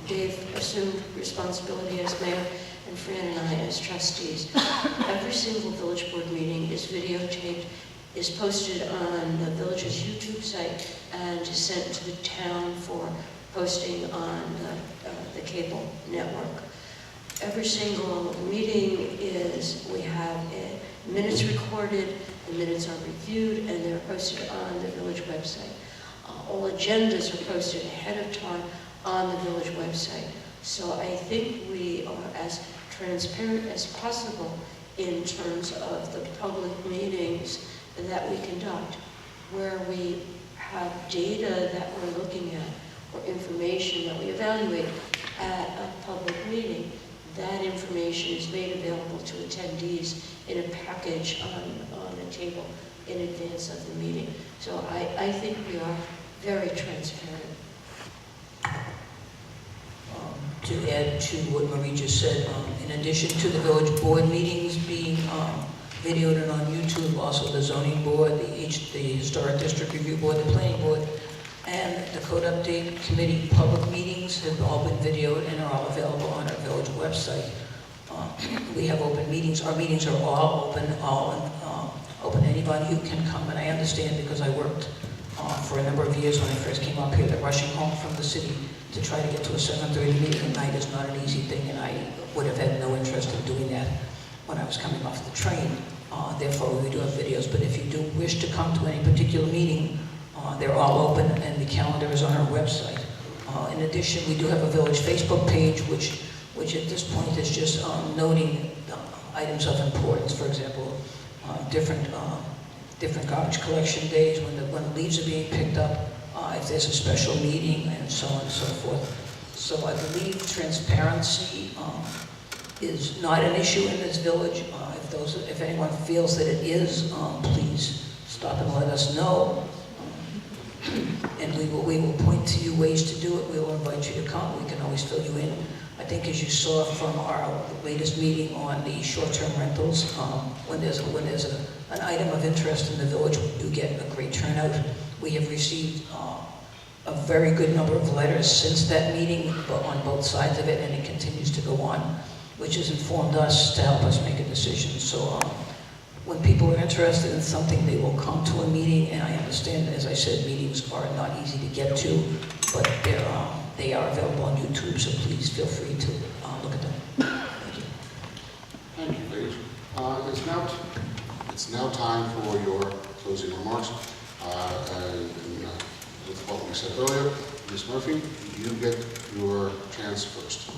Dave assumed responsibility as mayor and Fran and I as trustees, every single village board meeting is videotaped, is posted on the village's YouTube site, and is sent to the town for posting on the cable network. Every single meeting we have minutes recorded, the minutes are reviewed, and they're posted on the village website. All agendas are posted ahead of time on the village website. So I think we are as transparent as possible in terms of the public meetings that we conduct, where we have data that we're looking at or information that we evaluate at a public meeting. That information is made available to attendees in a package on a table in advance of the meeting. So I think we are very transparent.
To add to what Marie just said, in addition to the village board meetings being videoed and on YouTube, also the zoning board, the historic district review board, the planning board, and the code update committee public meetings have all been videoed and are all available on our village website. We have open meetings. Our meetings are all open, open. Anybody who can come, and I understand because I worked for a number of years when I first came up here, that rushing home from the city to try to get to a 7:30 meeting at night is not an easy thing, and I would have had no interest in doing that when I was coming off the train. Therefore, we do have videos, but if you do wish to come to any particular meeting, they're all open, and the calendar is on our website. In addition, we do have a village Facebook page, which at this point is just noting items of importance. For example, different different garbage collection days, when the leaves are being picked up, if there's a special meeting, and so on and so forth. So I believe transparency is not an issue in this village. If anyone feels that it is, please stop and let us know. And we will point to you ways to do it. We will invite you to come. We can always fill you in. I think as you saw from our latest meeting on the short-term rentals, when there's an item of interest in the village, we do get a great turnout. We have received a very good number of letters since that meeting on both sides of it, and it continues to go on, which has informed us to help us make a decision. So when people are interested in something, they will come to a meeting, and I understand, as I said, meetings are not easy to get to, but they are available on YouTube, so please feel free to look at them. Thank you.
Thank you, Paige. It's now time for your closing remarks. And with what we said earlier, Ms. Murphy, you get your chance first.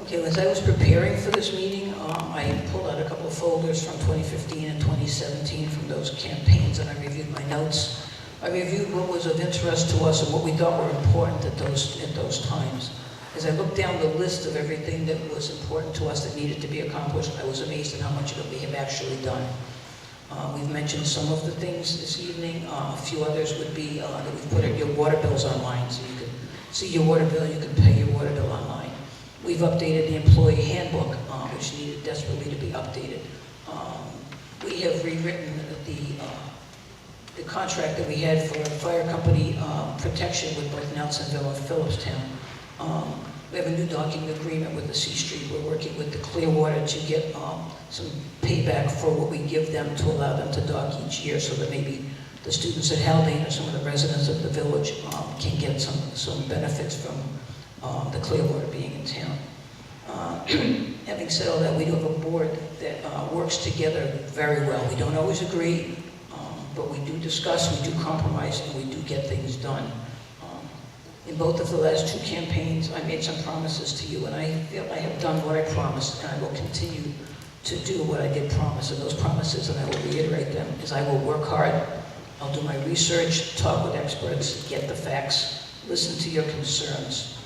Okay, as I was preparing for this meeting, I pulled out a couple of folders from 2015 and 2017 from those campaigns, and I reviewed my notes. I reviewed what was of interest to us and what we thought were important at those times. As I looked down the list of everything that was important to us that needed to be accomplished, I was amazed at how much of it we have actually done. We've mentioned some of the things this evening. A few others would be that we've put your water bills online, so you can see your water bill, you can pay your water bill online. We've updated the employee handbook, which needed desperately to be updated. We have rewritten the contract that we had for fire company protection with both Nelsonville and Philipstown. We have a new docking agreement with the C Street. We're working with the Clearwater to get some payback for what we give them to allow them to dock each year, so that maybe the students at Haldane or some of the residents of the village can get some benefits from the Clearwater being in town. Having said all that, we do have a board that works together very well. We don't always agree, but we do discuss, we do compromise, and we do get things done. In both of the last two campaigns, I made some promises to you, and I feel I have done what I promised, and I will continue to do what I did promise. And those promises, and I will reiterate them, is I will work hard, I'll do my research, talk with experts, get the facts, listen to your concerns.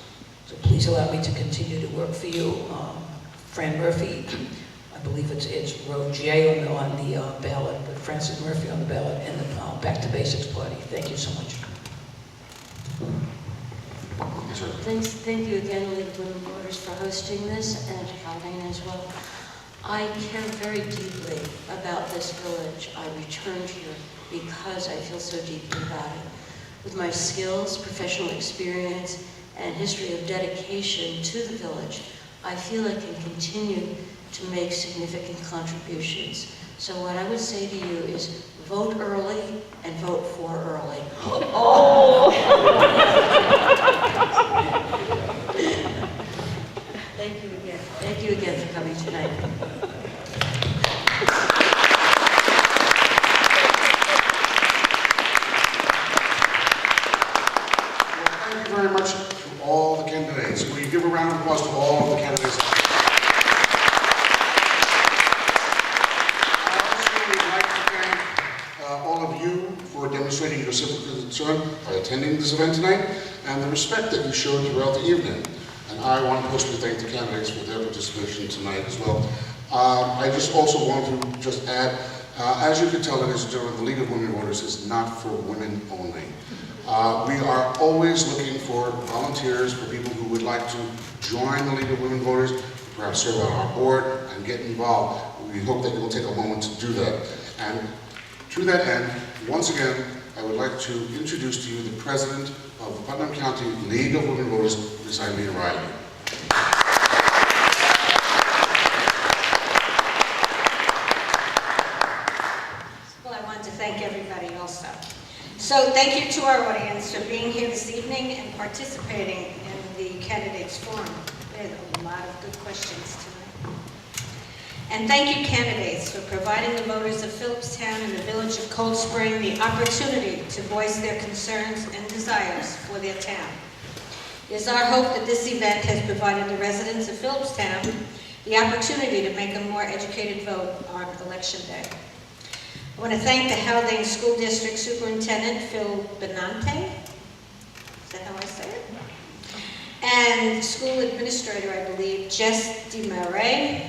So please allow me to continue to work for you. Fran Murphy, I believe it's row J on the ballot, but Francis Murphy on the ballot, and the Back to Basics Party. Thank you so much.
Thank you again, League of Women Voters, for hosting this, and Haldane as well. I care very deeply about this village. I returned here because I feel so deeply about it. With my skills, professional experience, and history of dedication to the village, I feel I can continue to make significant contributions. So what I would say to you is vote early and vote for early. Oh! Thank you again. Thank you again for coming tonight.
Thank you very much to all the candidates. Will you give a round of applause to all of the candidates? I also would like to thank all of you for demonstrating your civic concern by attending this event tonight and the respect that you showed throughout the evening. And I want to personally thank the candidates for their participation tonight as well. I just also want to just add, as you can tell, ladies and gentlemen, the League of Women Voters is not for women only. We are always looking for volunteers, for people who would like to join the League of Women Voters, perhaps serve on our board and get involved. We hope that you will take a moment to do that. And to that end, once again, I would like to introduce to you the President of the Putnam County League of Women Voters, Ms. Eileen Riley.
Well, I want to thank everybody also. So thank you to our audience for being here this evening and participating in the candidates forum. We had a lot of good questions tonight. And thank you, candidates, for providing the voters of Philipstown and the village of Cold Spring the opportunity to voice their concerns and desires for their town. It is our hope that this event has provided the residents of Philipstown the opportunity to make a more educated vote on Election Day. I want to thank the Haldane School District Superintendent, Phil Benante. Is that how I say it? And School Administrator, I believe, Jess DeMarais,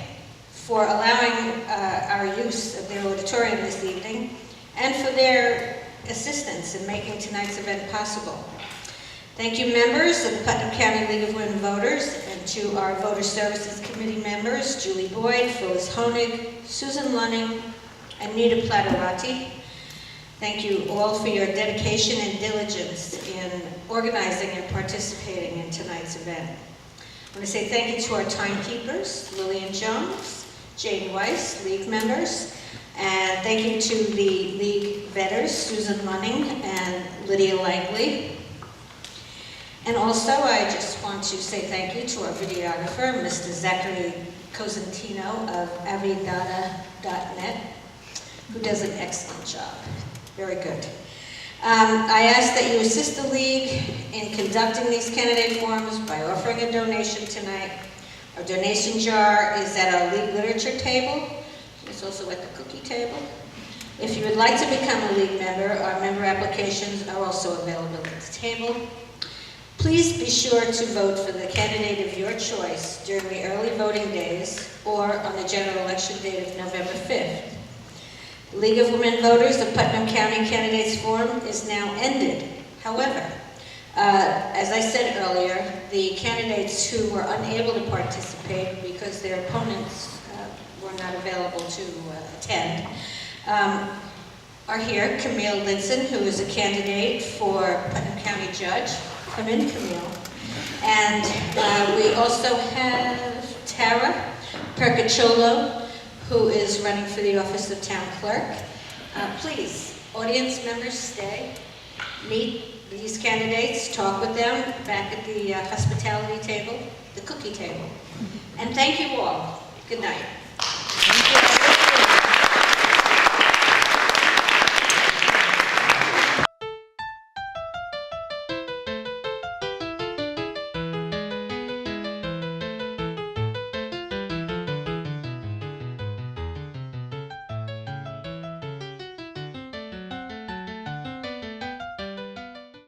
for allowing our use of their auditorium this evening, and for their assistance in making tonight's event possible. Thank you, members of the Putnam County League of Women Voters, and to our Voter Services Committee members, Julie Boyd, Phyllis Honig, Susan Lunning, and Nita Platterati. Thank you all for your dedication and diligence in organizing and participating in tonight's event. I want to say thank you to our timekeepers, Lillian Jones, Jane Weiss, League members, and thank you to the League vetters, Susan Lunning and Lydia Langley. And also, I just want to say thank you to our videographer, Mr. Zachary Cosentino of avidata.net, who does an excellent job. Very good. I ask that you assist the League in conducting these candidate forums by offering a donation tonight. Our donation jar is at our League literature table. It's also at the cookie table. If you would like to become a League member, our member applications are also available at the table. Please be sure to vote for the candidate of your choice during the early voting days or on the general election date of November 5th. The League of Women Voters of Putnam County Candidates Forum is now ended. However, as I said earlier, the candidates who were unable to participate because their opponents were not available to attend are here. Camille Linson, who is a candidate for Putnam County Judge. Come in, Camille. And we also have Tara Percacciolo, who is running for the office of Town Clerk. Please, audience members, stay, meet these candidates, talk with them back at the hospitality table, the cookie table. And thank you all. Good night.